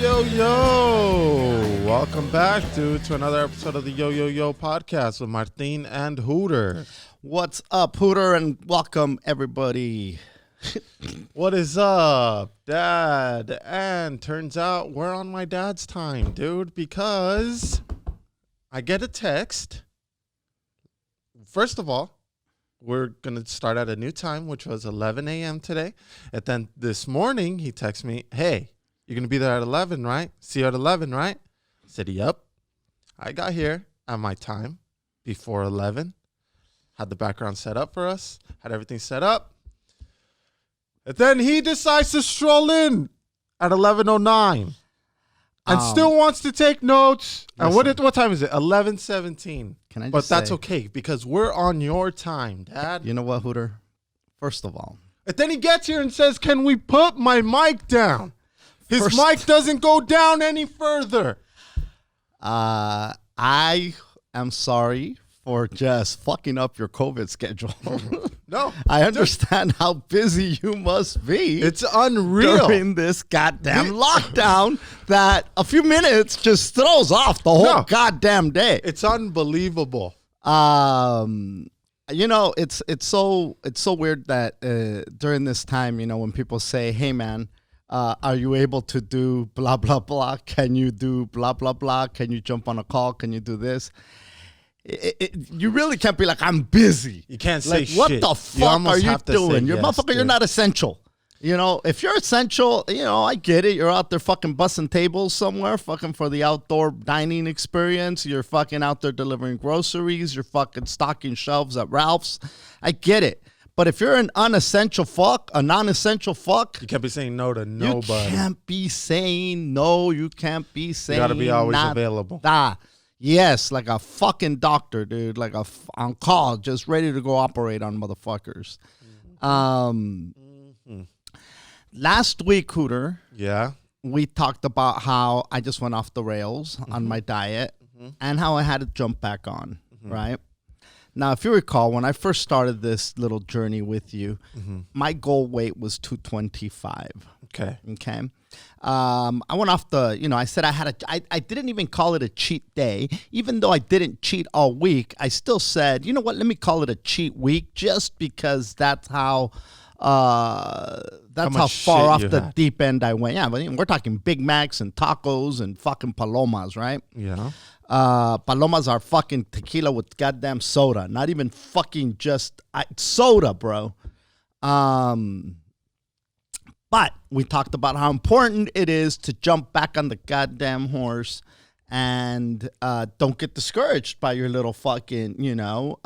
Yo. Welcome back, dude, to another episode of the Yo podcast with Martin and Hooter. What's up, Hooter, and welcome, everybody. What is up, Dad? And turns out we're on my dad's time, dude, because I get a text. First of all, we're going to start at a new time, which was 11 a.m. today. And then this morning, he texts me, hey, you're going to be there at 11, right? See you at 11, right? I said, yep. I got here at my time before 11. Had the background set up for us. Had everything set up. And then he decides to stroll in at 11:09 and still wants to take notes. Listen. And what time is it? 11:17. Can I just But that's say- okay because we're on your time, Dad. You know what, Hooter? First of all, And then he gets here and says, can we put my mic down? His mic doesn't go down any further. I am sorry for just fucking up your COVID schedule. No. I understand how busy you must be. It's unreal. During this goddamn lockdown that a few minutes just throws off the whole goddamn day. It's unbelievable. You know, it's so weird that during this time, you know, when people say, hey, man, are you able to do blah, blah, blah? Can you do blah, blah, blah? Can you jump on a call? Can you do this? You really can't be like, I'm busy. You can't like, say what shit. the fuck are you doing? You're yes, motherfucker, dude. you're not essential. You know, if you're essential, you know, I get it. You're out there fucking busting tables somewhere, fucking for the outdoor dining experience. You're fucking out there delivering groceries. You're fucking stocking shelves at Ralph's. I get it. But if you're an unessential fuck, a non-essential fuck, You can't be saying no to nobody. you can't be saying no. You can't be saying You got to be always nada. available. Yes, like a fucking doctor, dude. Like on call, just ready to go operate on motherfuckers. Last week, Hooter, Yeah. we talked about how I just went off the rails on my diet and how I had to jump back on, right? Now, if you recall, when I first started this little journey with you, my goal weight was 225. Okay. Okay. I went off the, you know, I said I didn't even call it a cheat day. Even though I didn't cheat all week, I still said, you know what, let me call it a cheat week just because that's how much far off shit you the had. deep end I went. Yeah, but we're talking Big Macs and tacos and fucking palomas, right? Yeah. Palomas are fucking tequila with goddamn soda, not even fucking just soda, bro. But we talked about how important it is to jump back on the goddamn horse and don't get discouraged by your little fucking, you know,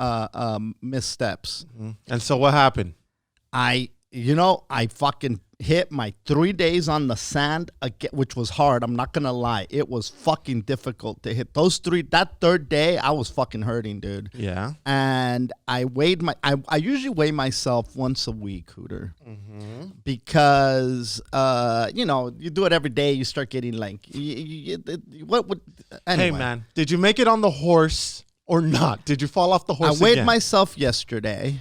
missteps. And so what happened? I fucking hit my 3 days on the sand, again, which was hard. I'm not going to lie. It was fucking difficult to hit those three. That third day, I was fucking hurting, dude. Yeah. And I weighed I usually weigh myself once a week, Hooter. Because, you know, you do it every day. You start getting like, anyway. Hey, man, did you make it on the horse or not? Did you fall off the horse I weighed again? myself yesterday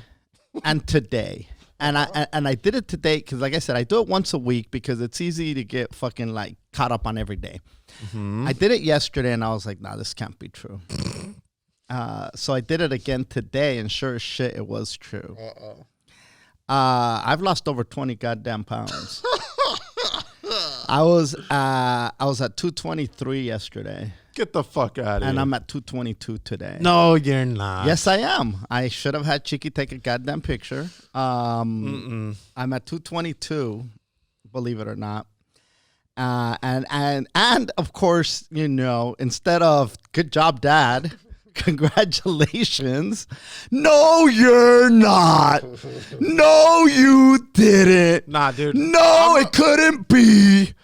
and today. And I did it today because, like I said, I do it once a week because it's easy to get fucking like caught up on every day. I did it yesterday and I was like, nah, this can't be true. So I did it again today and sure as shit, it was true. I've lost over 20 goddamn pounds. I was at 223 yesterday. Get the fuck out of here. And I'm at 222 today. No, you're not. Yes, I am. I should have had Chiki take a goddamn picture. I'm at 222, believe it or not. And of course, you know, instead of good job, Dad, congratulations. No, you're not. No, you didn't. Nah, dude. No, it couldn't be.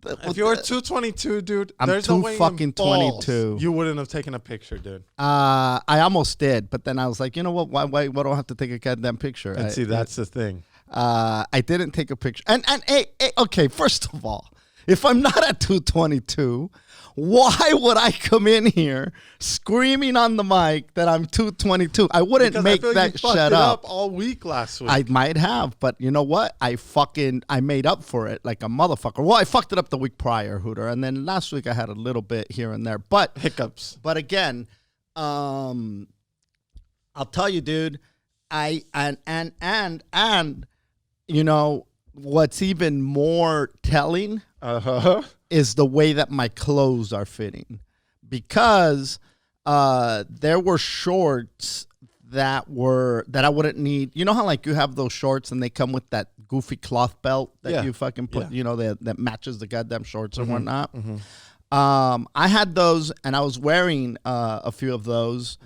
If you were 222, dude, I'm there's no way in balls 222. you wouldn't have taken a picture, dude. I almost did, but then I was like, you know what? Why do I have to take a goddamn picture? And see, that's the thing. I didn't take a picture. And hey, okay, first of all, If I'm not at 222, why would I come in here screaming on the mic that I'm 222? I wouldn't Because make I feel that you fucked shut it up. all week last week. I might have, but you know what? I made up for it like a motherfucker. Well, I fucked it up the week prior, Hooter, and then last week I had a little bit here and there. But Hiccups. But again, I'll tell you, dude. And you know what's even more telling is the way that my clothes are fitting, because there were shorts that I wouldn't need. You know how like you have those shorts and they come with that goofy cloth belt that you fucking put, you know, that matches the goddamn shorts and whatnot. I had those, and I was wearing a few of those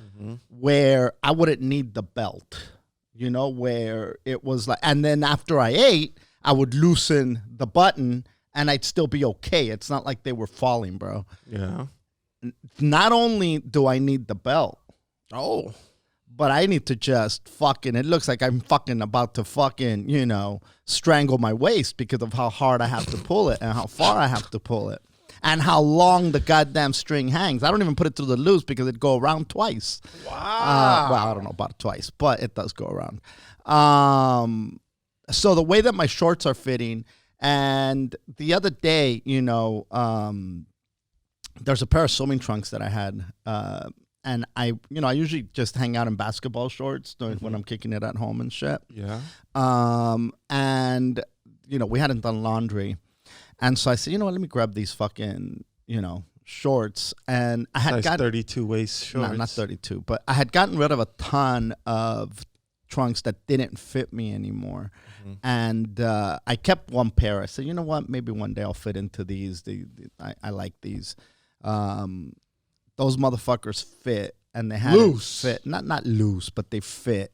where I wouldn't need the belt, you know, where it was like, and then after I ate, I would loosen the button and I'd still be okay. It's not like they were falling, bro. Yeah. Not only do I need the belt, but I need to just fucking, it looks like I'm fucking about to fucking, you know, strangle my waist because of how hard I have to pull it and how far I have to pull it. And how long the goddamn string hangs. I don't even put it through the loops because it go around twice. Wow. Well, I don't know about twice, but it does go around. So the way that my shorts are fitting, and the other day, you know, there's a pair of swimming trunks that I had, and I usually just hang out in basketball shorts when I'm kicking it at home and shit. Yeah. And you know, we hadn't done laundry. And so I said, you know what, let me grab these fucking, you know, shorts. And I had gotten 32 waist shorts. No, not 32, but I had gotten rid of a ton of trunks that didn't fit me anymore. And I kept one pair. I said, you know what, maybe one day I'll fit into these. I like these. Those motherfuckers fit, and they had loose. Fit. Not loose, but they fit.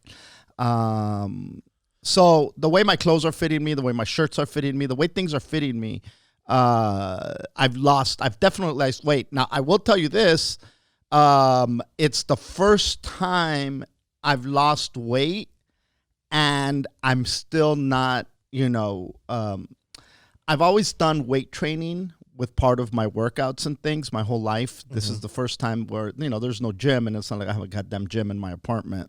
So the way my clothes are fitting me, the way my shirts are fitting me, the way things are fitting me, I've definitely lost weight. Now, I will tell you this. It's the first time I've lost weight, and I'm still not, you know, I've always done weight training with part of my workouts and things my whole life. This is the first time where, you know, there's no gym, and it's not like I have a goddamn gym in my apartment.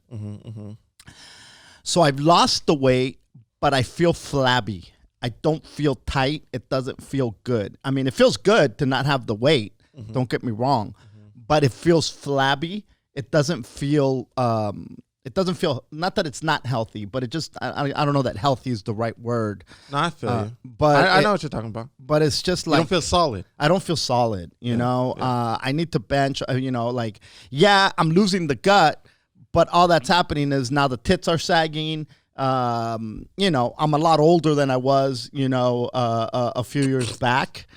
So I've lost the weight, but I feel flabby. I don't feel tight. It doesn't feel good. I mean, it feels good to not have the weight. Don't get me wrong. But it feels flabby. It doesn't feel, not that it's not healthy, but it just, I don't know that healthy is the right word. No, I feel you. But I know what you're talking about. But it's just like. You don't feel solid. I don't feel solid, you know. I need to bench, you know, like, yeah, I'm losing the gut. But all that's happening is now the tits are sagging. You know, I'm a lot older than I was, you know, a few years back,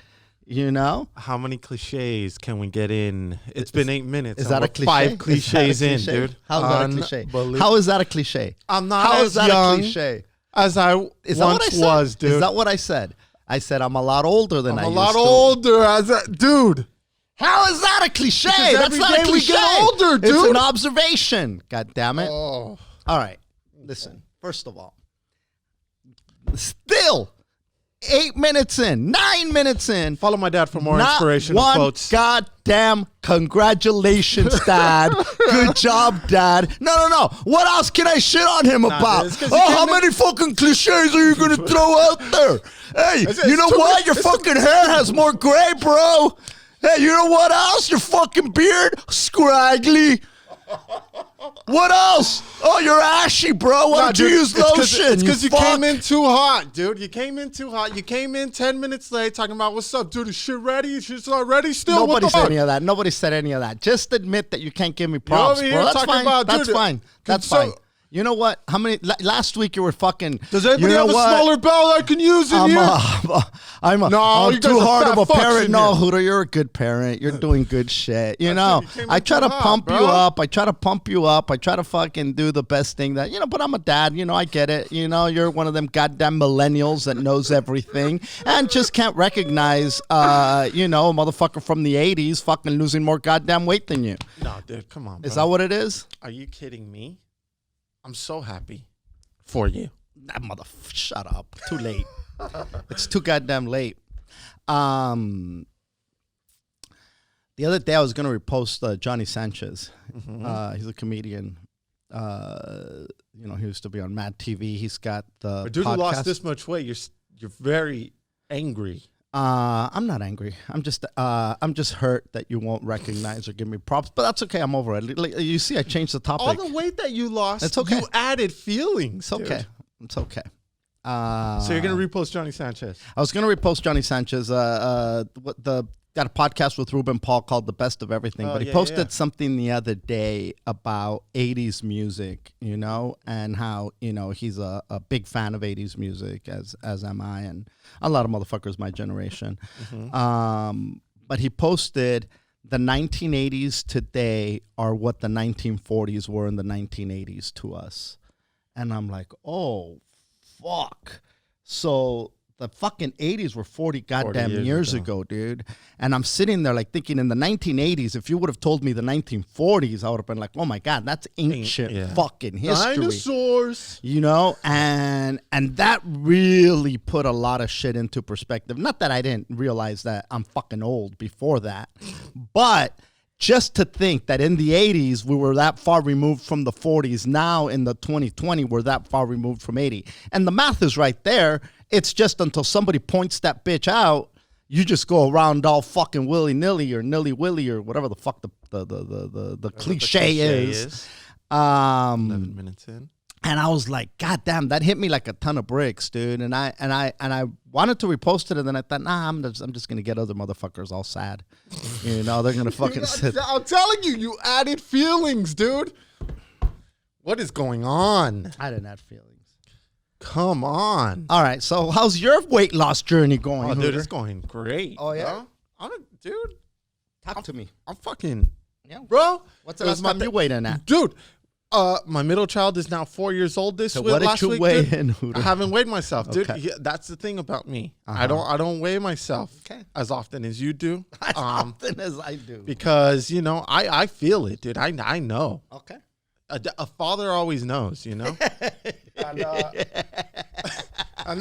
you know. How many cliches can we get in? It's been 8 minutes. Is that a cliche? 5 cliches in, dude. How is that a cliche? How is that a cliche? I'm not as young as I once was, dude. Is that what I said? I said I'm a lot older than I used to. I'm a lot older as a dude. How is that a cliche? That's not a cliche. We get older, dude. It's an observation. God damn it. Oh. All right. Listen, first of all, still 8 minutes in, 9 minutes in. Follow my dad for more inspirational quotes. Goddamn congratulations, Dad. Good job, Dad. No. What else can I shit on him about? How many fucking cliches are you going to throw out there? Hey, you know what? Your fucking hair has more gray, bro. Hey, you know what else? Your fucking beard? Scraggly. What else? Oh, you're ashy, bro. Why don't you use lotion? It's because you came in too hot, dude. You came in too hot. You came in 10 minutes late talking about, what's up, dude? Is shit ready? Shit's not ready still? Nobody said any of that. Nobody said any of that. Just admit that you can't give me props, bro. That's fine. That's fine. That's fine. You know what? How many? Last week you were fucking. Does anybody have a smaller bell I can use in here? I'm too hard of a parent. No, Hooter, you're a good parent. You're doing good shit. You know, I try to pump you up. I try to pump you up. I try to fucking do the best thing that, you know, but I'm a dad. You know, I get it. You know, you're one of them goddamn millennials that knows everything and just can't recognize, you know, a motherfucker from the 80s fucking losing more goddamn weight than you. No, dude, come on, bro. Is that what it is? Are you kidding me? I'm so happy for you. Shut up. Too late. It's too goddamn late. The other day I was going to repost Johnny Sanchez. Mm-hmm. He's a comedian. He used to be on Mad TV. He's got the But dude, podcast. who lost this much weight? You're very angry. I'm not angry. I'm just hurt that you won't recognize or give me props. But that's okay. I'm over it. Like, you see, I changed the topic. All the weight that you lost, It's okay. you added feelings. It's okay. Dude. It's okay. So you're gonna repost Johnny Sanchez? I was gonna repost Johnny Sanchez. Got a podcast with Ruben Paul called The Best of Everything, but he posted something the other day about 80s music, and how, he's a big fan of 80s music, as am I, and a lot of motherfuckers my generation. Mm-hmm. But he posted the 1980s today are what the 1940s were in the 1980s to us. And I'm like, oh, fuck. So the fucking 80s were 40 goddamn years ago, dude. And I'm sitting there like thinking in the 1980s, if you would have told me the 1940s, I would have been like, oh my God, that's ancient fucking history. Dinosaurs. And that really put a lot of shit into perspective. Not that I didn't realize that I'm fucking old before that, but just to think that in the 80s, we were that far removed from the 40s. Now in the 2020, we're that far removed from 80. And the math is right there. It's just until somebody points that bitch out, you just go around all fucking willy-nilly or nilly-willy or whatever the fuck the cliche is. 11 minutes in. And I was like, God damn, that hit me like a ton of bricks, dude. And I wanted to repost it, and then I thought, nah, I'm just gonna get other motherfuckers all sad. They're gonna fucking sit. I'm telling you, you added feelings, dude. What is going on? I didn't have feelings. Come on. All right, so how's your weight loss journey going? Oh, dude, Hooter? it's going great. Oh yeah, dude. Talk to me. I'm fucking, Yeah, bro. What's the last time you weighed in at? Dude, my middle child is now 4 years old this So week. what did last you week, weigh dude. in, Hooter? I haven't weighed myself, dude. Okay. Yeah, that's the thing about me. I don't weigh myself as often as you do. As often as I do. Because, I feel it, dude. I know. Okay. A father always knows, and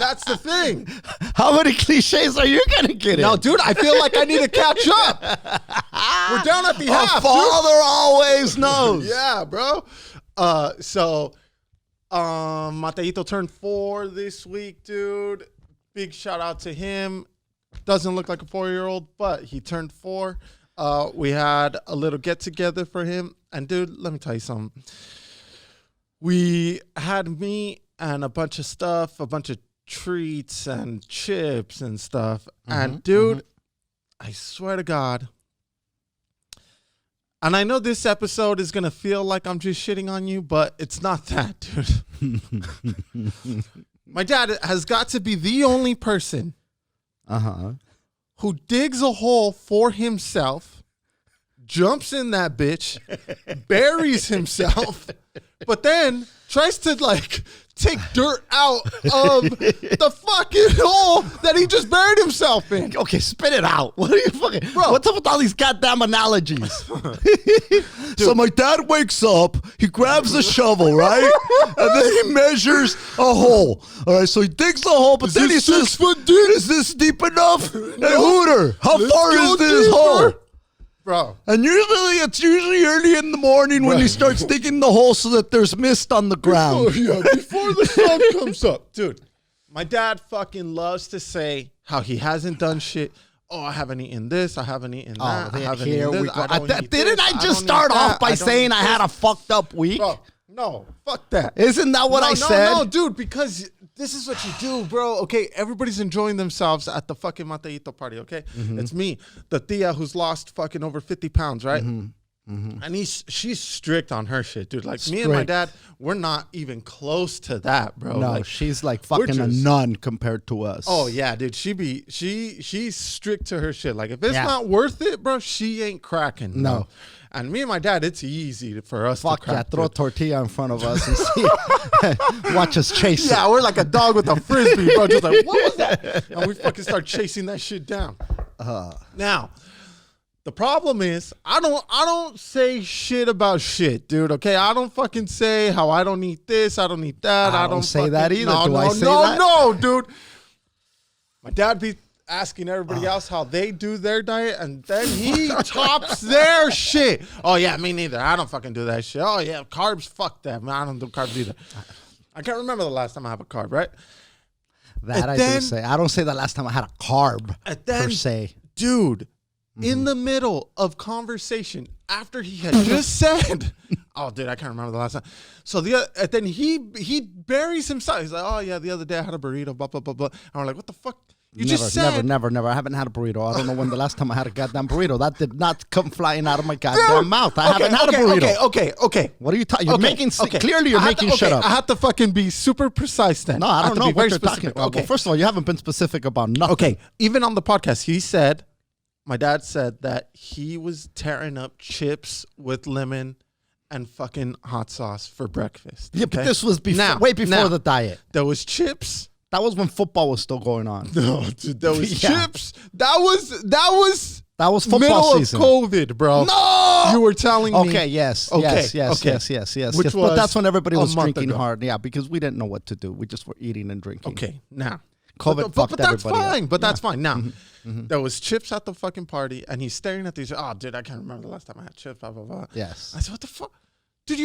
that's the thing. How many cliches are you gonna get in? No, dude, I feel like I need to catch up. We're down at the half. A father always knows. Yeah, bro. Mateito turned 4 this week, dude. Big shout out to him. Doesn't look like a 4-year-old, but he turned 4. We had a little get together for him. And dude, let me tell you something. We had me and a bunch of stuff, a bunch of treats and chips and stuff. And dude, I swear to God. And I know this episode is going to feel like I'm just shitting on you, but it's not that, dude. My dad has got to be the only person who digs a hole for himself, jumps in that bitch, buries himself, but then tries to take dirt out of the fucking hole that he just buried himself in. Okay, spit it out. What are you fucking... Bro, what's up with all these goddamn analogies? So my dad wakes up, he grabs a shovel, right? And then he measures a hole. All right, so he digs the hole, but then he says, 6 foot deep? is this deep enough? Hey, Hooter, how far is this deeper. hole? Bro. And it's usually early in the morning when he starts digging the hole so that there's mist on the ground. Before the sun comes up. Dude, my dad fucking loves to say how he hasn't done shit. Oh, I haven't eaten this. I haven't eaten that. I haven't here eaten we this. go. Didn't I just start off by saying I had a fucked up week? Bro, no, fuck that. Isn't that what I said? No, dude, because this is what you do, bro. Okay, everybody's enjoying themselves at the fucking Mateito party, okay? It's me, the tia who's lost fucking over 50 pounds, right? And she's strict on her shit, dude. Like, me and my dad, we're not even close to that, bro. No, she's like fucking a nun compared to us. Oh, yeah, dude. She's strict to her shit. Like, if it's not worth it, bro, she ain't cracking. No. And me and my dad, it's easy for us to crack. Throw tortilla in front of us and see. Watch us chase it. Yeah, we're like a dog with a frisbee, bro. Just like, what was that? And we fucking start chasing that shit down. Now, the problem is, I don't say shit about shit, dude. Okay, I don't fucking say how I don't eat this, I don't eat that. I don't say fucking, that either. No, Do no, I say no, that? no, dude. My dad be asking everybody else how they do their diet, and then he tops their shit. Oh, yeah, me neither. I don't fucking do that shit. Oh, yeah, carbs, fuck that. Man, I don't do carbs either. I can't remember the last time I have a carb, right? That I do say. I don't say the last time I had a carb, per se. Dude, in the middle of conversation, after he had just said, oh, dude, I can't remember the last time. So and then he buries himself. He's like, oh, yeah, the other day I had a burrito, blah, blah, blah, blah. And we're like, what the fuck? You just said. Never. I haven't had a burrito. I don't know when the last time I had a goddamn burrito. That did not come flying out of my goddamn mouth. I haven't had a burrito. Okay. What are you talking? You're making clearly you're making shit up. I have to fucking be super precise then. No, I don't know what you're talking about. Okay. Well, first of all, you haven't been specific about nothing. Okay, even on the podcast, he said, my dad said that he was tearing up chips with lemon and fucking hot sauce for breakfast. Yeah, but this was way before the diet. There was chips. That was when football was still going on. No, dude, there was chips. That was football middle season. Of COVID, bro. No, you were telling me. Okay, yes. But that's when everybody was drinking hard. Yeah, because we didn't know what to do. We just were eating and drinking. Okay, now COVID fucked that's everybody fine. up. But that's fine. Now there was chips at the fucking party, and he's staring at these. Oh, dude, I can't remember the last time I had chips. Blah blah blah. Yes. I said, what the fuck, dude?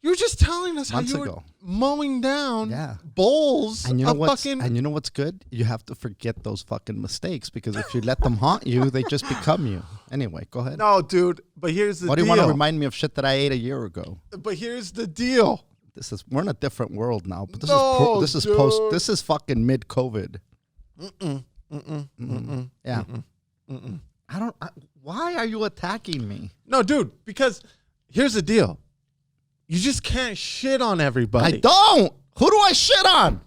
You were just telling us Months how you ago. were mowing down bowls and you know of what's, fucking. And you know what's good? You have to forget those fucking mistakes, because if you let them haunt you, they just become you. Anyway, go ahead. No, dude. But here's the deal. What do you want to remind me of shit that I ate a year ago? But here's the deal. We're in a different world now. But this is dude. This is fucking mid COVID. Yeah. Why are you attacking me? No, dude. Because here's the deal. You just can't shit on everybody. I don't. Who do I shit on?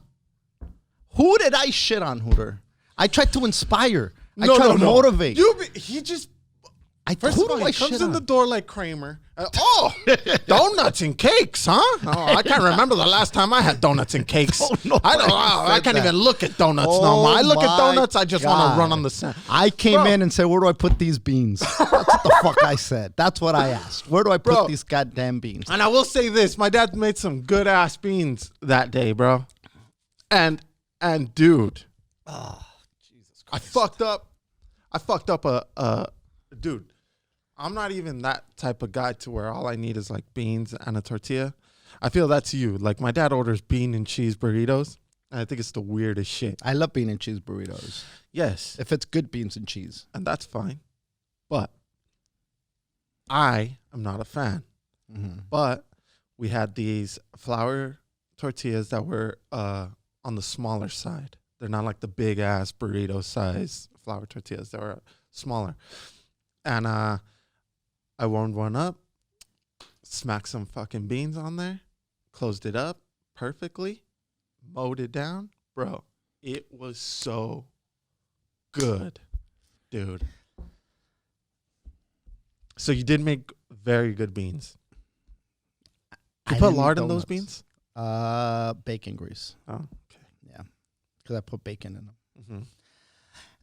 Who did I shit on, Hooter? I tried to inspire. I tried to motivate. He just. First of all, he comes in the door like Kramer. Donuts and cakes, huh? Oh, I can't remember the last time I had donuts and cakes. I can't even look at donuts no more. I look at donuts, I just want to run on the sand. I came in and said, where do I put these beans? That's what the fuck I said. That's what I asked. Where do I put these goddamn beans? And I will say this. My dad made some good ass beans that day, bro. And dude. Oh, Jesus Christ. I fucked up a dude. I'm not even that type of guy to where all I need is like beans and a tortilla. I feel that's you. Like my dad orders bean and cheese burritos, and I think it's the weirdest shit. I love bean and cheese burritos. Yes. If it's good beans and cheese. And that's fine. But I am not a fan. Mm-hmm. But we had these flour tortillas that were on the smaller side. They're not like the big ass burrito size flour tortillas. They were smaller. And I warmed one up, smacked some fucking beans on there, closed it up perfectly, mowed it down. Bro, it was so good, dude. So you did make very good beans. You put lard in those beans? Bacon grease. Oh, okay. Yeah, because I put bacon in them. Mm-hmm.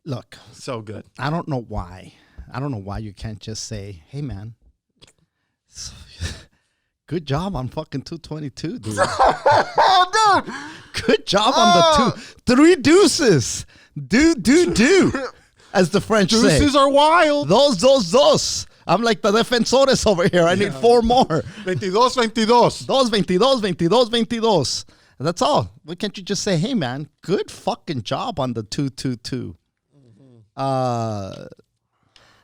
Look. So good. I don't know why. You can't just say, hey, man, good job on fucking 222, dude. Oh, dude. Good job on the 3 deuces. Do. As the French say. Deuces are wild. Dos. I'm like the defensores over here. I need 4 more. 22. That's all. Why can't you just say, hey, man, good fucking job on the 222? Mm-hmm.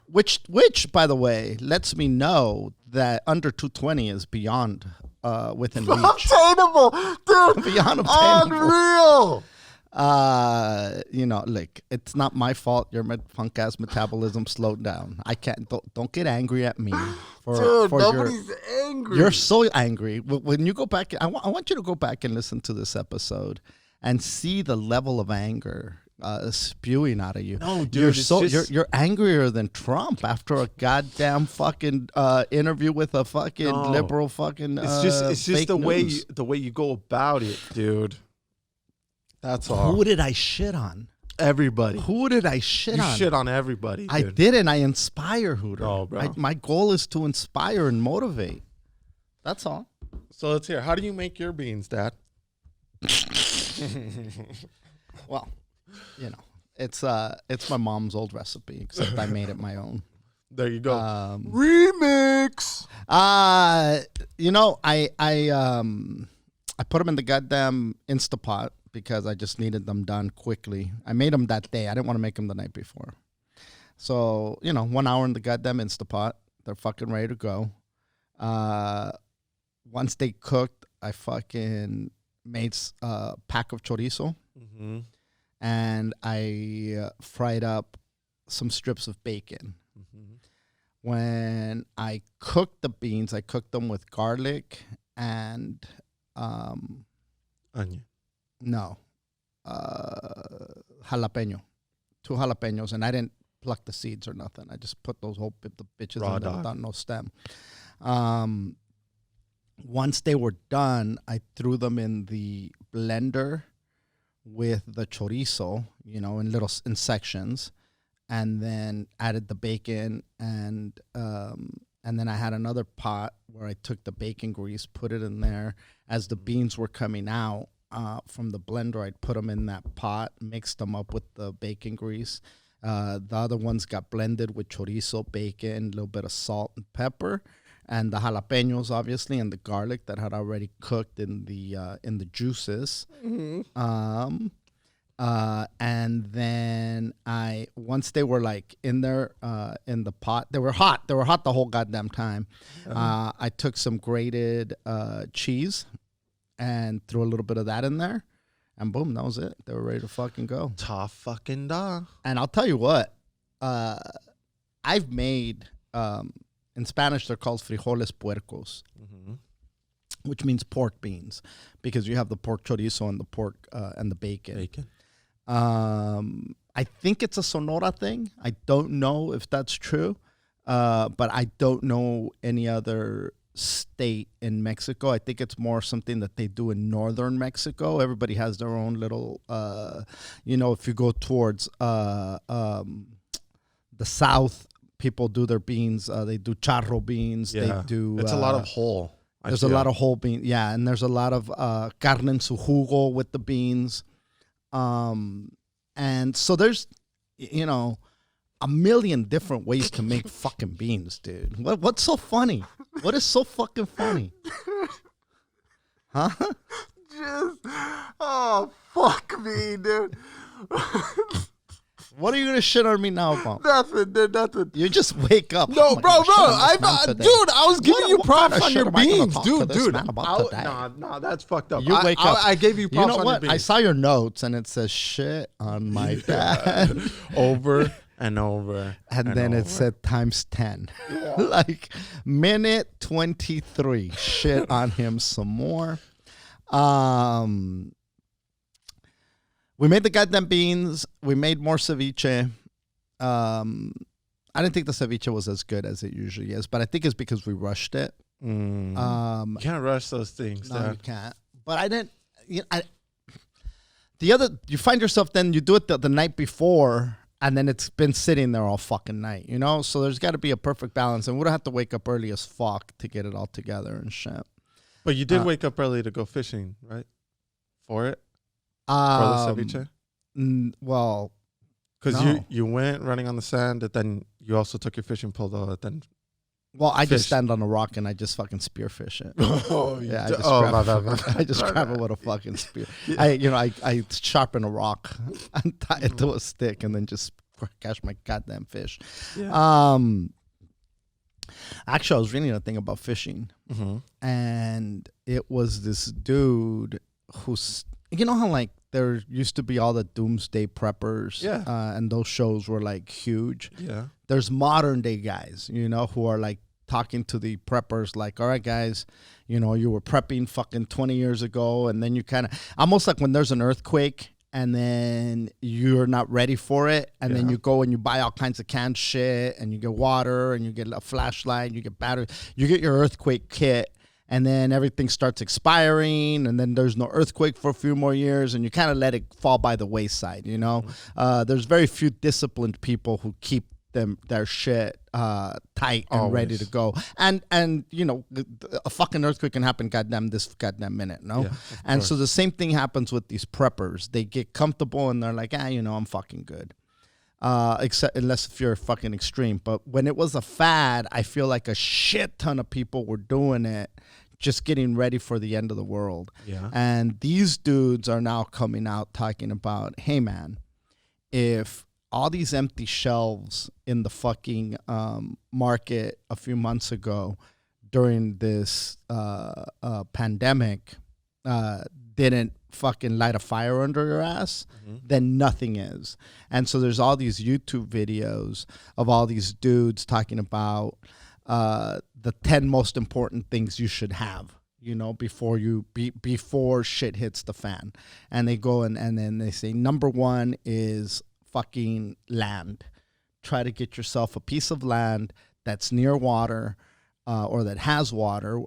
Which, by the way, lets me know that under 220 is beyond within reach. Obtainable, dude. Beyond obtainable. Unreal. Like, it's not my fault your punk ass metabolism slowed down. I can't. Don't get angry at me. Dude, nobody's angry. You're so angry. When you go back, I want you to go back and listen to this episode and see the level of anger spewing out of you. No, dude, you're angrier than Trump after a goddamn fucking interview with a fucking liberal fucking. It's just the way you go about it, dude. That's all. Who did I shit on? Everybody. Who did I shit on? You shit on everybody, dude. I didn't. I inspire, Hooter. Oh, bro. My goal is to inspire and motivate. That's all. So let's hear. How do you make your beans, Dad? Well, It's my mom's old recipe, except I made it my own. There you go. Remix. You know, I put them in the goddamn Instapot because I just needed them done quickly. I made them that day. I didn't want to make them the night before. So, 1 hour in the goddamn Instapot. They're fucking ready to go. Once they cooked, I fucking made a pack of chorizo. Mm-hmm. And I fried up some strips of bacon. Mm-hmm. When I cooked the beans, I cooked them with garlic and Onion. no, jalapeno, 2 jalapenos, and I didn't pluck the seeds or nothing. I just put those whole the bitches Raw in there dog. without no stem. Once they were done, I threw them in the blender with the chorizo, in sections, and then added the bacon, and then I had another pot where I took the bacon grease, put it in there. As the beans were coming out from the blender, I'd put them in that pot, mixed them up with the bacon grease. The other ones got blended with chorizo, bacon, a little bit of salt and pepper, and the jalapenos, obviously, and the garlic that had already cooked in the juices. Mm-hmm. And then once they were like in there in the pot, they were hot. They were hot the whole goddamn time. I took some grated cheese and threw a little bit of that in there, and boom, that was it. They were ready to fucking go. Ta fucking da. And I'll tell you what, I've made in Spanish they're called frijoles puercos, Mm-hmm. which means pork beans, because you have the pork chorizo and the pork and the bacon. I think it's a Sonora thing. I don't know if that's true, but I don't know any other state in Mexico. I think it's more something that they do in northern Mexico. Everybody has their own little, if you go towards the south, people do their beans. They do charro beans. Yeah. They do. It's a lot of whole. There's a lot of whole beans. Yeah, and there's a lot of carne en su jugo with the beans. And so there's, a million different ways to make fucking beans, dude. What's so funny? What is so fucking funny? Huh? Oh, fuck me, dude. What are you gonna shit on me now about? Nothing, dude, nothing. You just wake up. No, "Oh my bro, God, shit on this I man today." dude, I was giving you What kind props of on shit your am I gonna beans, talk to dude, this dude. man about today? Nah, that's fucked up. You wake up. I gave you props You know on what? your beans. I saw your notes and it says shit on my dad. Over and over. And then over. it said times 10. Like minute 23. Shit on him some more. We made the goddamn beans. We made more ceviche. I didn't think the ceviche was as good as it usually is, but I think it's because we rushed it. You can't rush those things. No, Dad. you can't. But I didn't. You find yourself then you do it the night before, and then it's been sitting there all fucking night, So there's got to be a perfect balance, and we don't have to wake up early as fuck to get it all together and shit. But you did wake up early to go fishing, right? For it? For the ceviche? Well, Because no. you went running on the sand, and then you also took your fishing pole, though. Then I just Fish. stand on a rock and I just fucking spearfish it. oh, Yeah, I d- just, oh, grab, no, it, no, no. I just grab it with a fucking spear. I sharpen a rock and tie it to a stick and then just catch my goddamn fish. Yeah. Actually, I was reading a thing about fishing, and it was this dude who's, how like there used to be all the doomsday preppers, and those shows were like huge. Yeah. There's modern day guys, who are like talking to the preppers like, all right, guys, you were prepping fucking 20 years ago, and then you kind of almost like when there's an earthquake and then you're not ready for it, and then you go and you buy all kinds of canned shit, and you get water, and you get a flashlight, you get battery, you get your earthquake kit, and then everything starts expiring, and then there's no earthquake for a few more years, and you kind of let it fall by the wayside, There's very few disciplined people who keep their shit tight and ready Always. to go. And you know, a fucking earthquake can happen this goddamn minute, no? Yeah, of And so course. the same thing happens with these preppers. They get comfortable and they're like, you know, I'm fucking good. Except unless if you're fucking extreme. But when it was a fad, I feel like a shit ton of people were doing it, just getting ready for the end of the world. Yeah. And these dudes are now coming out talking about, hey man, if all these empty shelves in the fucking market a few months ago during this pandemic didn't fucking light a fire under your ass, then nothing is. And so there's all these YouTube videos of all these dudes talking about the 10 most important things you should have, you know, before shit hits the fan. And they go and then they say, number one is fucking land. Try to get yourself a piece of land that's near water or that has water,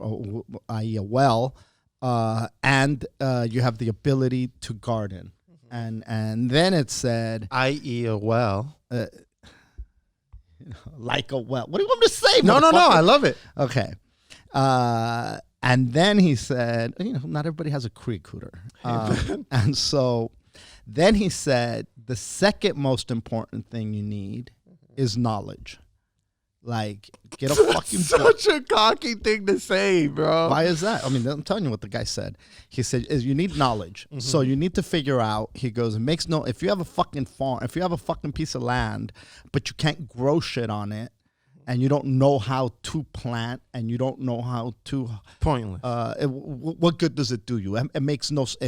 i.e. a well, and you have the ability to garden. And then it said, I.e. a well. like a well. What do you want me to say? No. motherfucker? I love it. Okay. And then he said, you know, not everybody has a creek, Hooter. And so then he said, the second most important thing you need is knowledge. Like, get a fucking book. Such a cocky thing to say, bro. Why is that? I mean, I'm telling you what the guy said. He said, you need knowledge. So you need to figure out, he goes, it makes no, if you have a fucking farm, if you have a fucking piece of land, but you can't grow shit on it, and you don't know how to plant, and you don't know how to, Pointless. what good does it do you? It makes no, so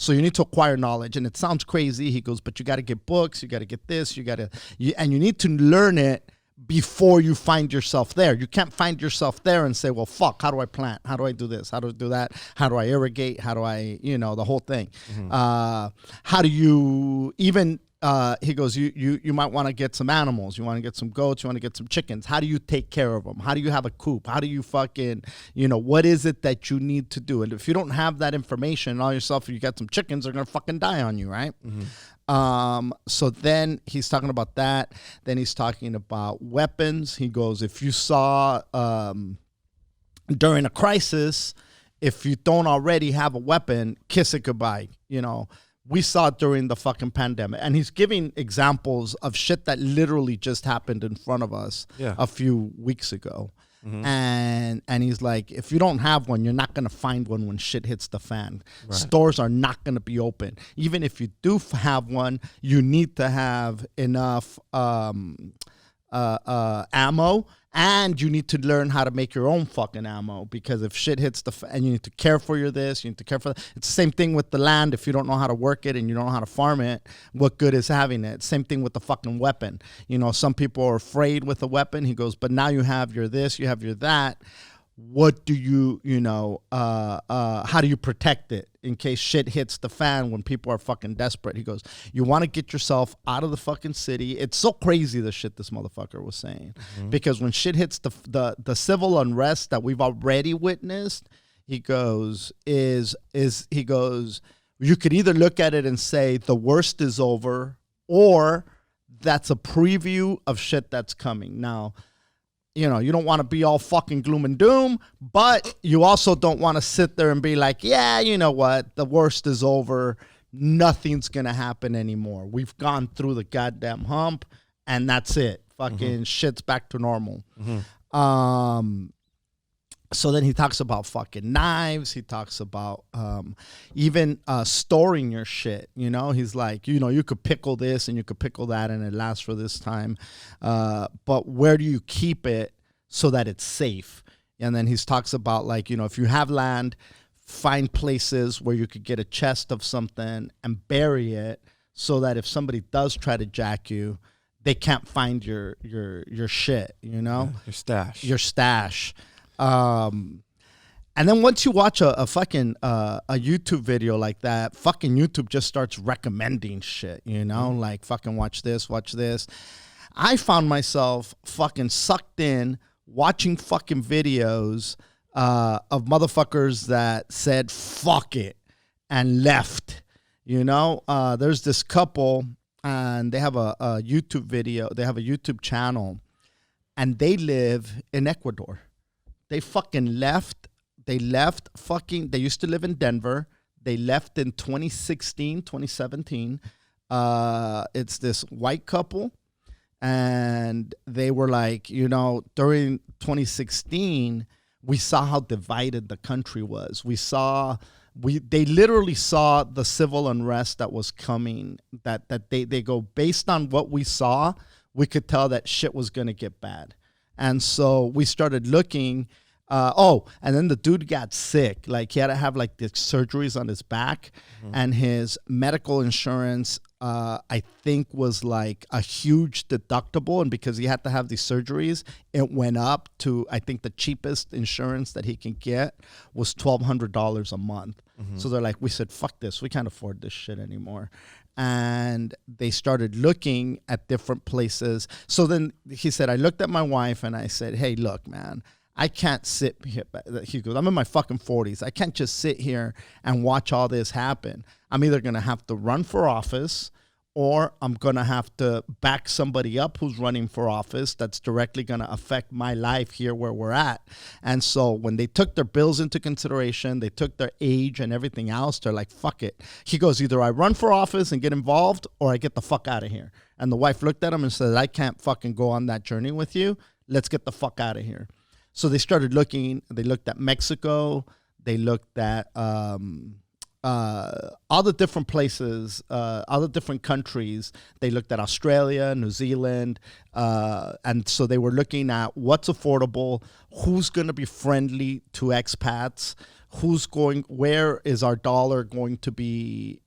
you need to acquire knowledge, and it sounds crazy. He goes, but you got to get books, you got to get this, and you need to learn it before you find yourself there. You can't find yourself there and say, well, fuck, how do I plant? How do I do this? How do I do that? How do I irrigate? How do I, you know, the whole thing. How do you even, he goes, you might want to get some animals. You want to get some goats. You want to get some chickens. How do you take care of them? How do you have a coop? How do you fucking, you know, what is it that you need to do? And if you don't have that information all yourself, you got some chickens, they're going to fucking die on you, right? So then he's talking about that. Then he's talking about weapons. He goes, if you saw during a crisis, if you don't already have a weapon, kiss it goodbye, you know. We saw it during the fucking pandemic. And he's giving examples of shit that literally just happened in front of us a few weeks ago. And he's like, if you don't have one, you're not going to find one when shit hits the fan. Right. Stores are not going to be open. Even if you do have one, you need to have enough ammo, and you need to learn how to make your own fucking ammo, because if shit hits and you need to care for you need to care for it's the same thing with the land. If you don't know how to work it and you don't know how to farm it, what good is having it? Same thing with the fucking weapon. You know, some people are afraid with a weapon. He goes, but now you have your this, you have your that. What do you know, how do you protect it in case shit hits the fan when people are fucking desperate? He goes, you want to get yourself out of the fucking city. It's so crazy the shit this motherfucker was saying. Because when shit hits the civil unrest that we've already witnessed, he goes, he goes, you could either look at it and say the worst is over, or that's a preview of shit that's coming. Now, you know, you don't want to be all fucking gloom and doom, but you also don't want to sit there and be like, yeah, you know what, the worst is over. Nothing's going to happen anymore. We've gone through the goddamn hump, and that's it. Fucking shit's back to normal. So then he talks about fucking knives. He talks about even storing your shit. You know, he's like, you know, you could pickle this and you could pickle that and it lasts for this time. But where do you keep it so that it's safe? And then he talks about, like, you know, if you have land, find places where you could get a chest of something and bury it so that if somebody does try to jack you, they can't find your shit, you know? Your stash. And then once you watch a fucking a YouTube video like that, fucking YouTube just starts recommending shit, you know, like fucking watch this. I found myself fucking sucked in watching fucking videos of motherfuckers that said fuck it and left. You know, there's this couple and they have a YouTube video. They have a YouTube channel, and they live in Ecuador. They fucking left. They left fucking. They used to live in Denver. They left in 2016, 2017. It's this white couple, and they were like, during 2016, we saw how divided the country was. They literally saw the civil unrest that was coming, that they go, based on what we saw, we could tell that shit was going to get bad. And so we started looking. And then the dude got sick. Like, he had to have like the surgeries on his back, and his medical insurance, I think, was like a huge deductible. And because he had to have these surgeries, it went up to, I think the cheapest insurance that he can get was $1,200 a month. So they're like, we said, fuck this. We can't afford this shit anymore. And they started looking at different places. So then he said, I looked at my wife and I said, hey, look, man, I can't sit here. He goes, I'm in my fucking 40s. I can't just sit here and watch all this happen. I'm either going to have to run for office, or I'm going to have to back somebody up who's running for office that's directly going to affect my life here where we're at. And so when they took their bills into consideration, they took their age and everything else, they're like, fuck it. He goes, either I run for office and get involved, or I get the fuck out of here. And the wife looked at him and said, I can't fucking go on that journey with you. Let's get the fuck out of here. So they started looking. They looked at Mexico. They looked at all the different places, all the different countries. They looked at Australia, New Zealand. And so they were looking at what's affordable, who's going to be friendly to expats, where is our dollar going to be,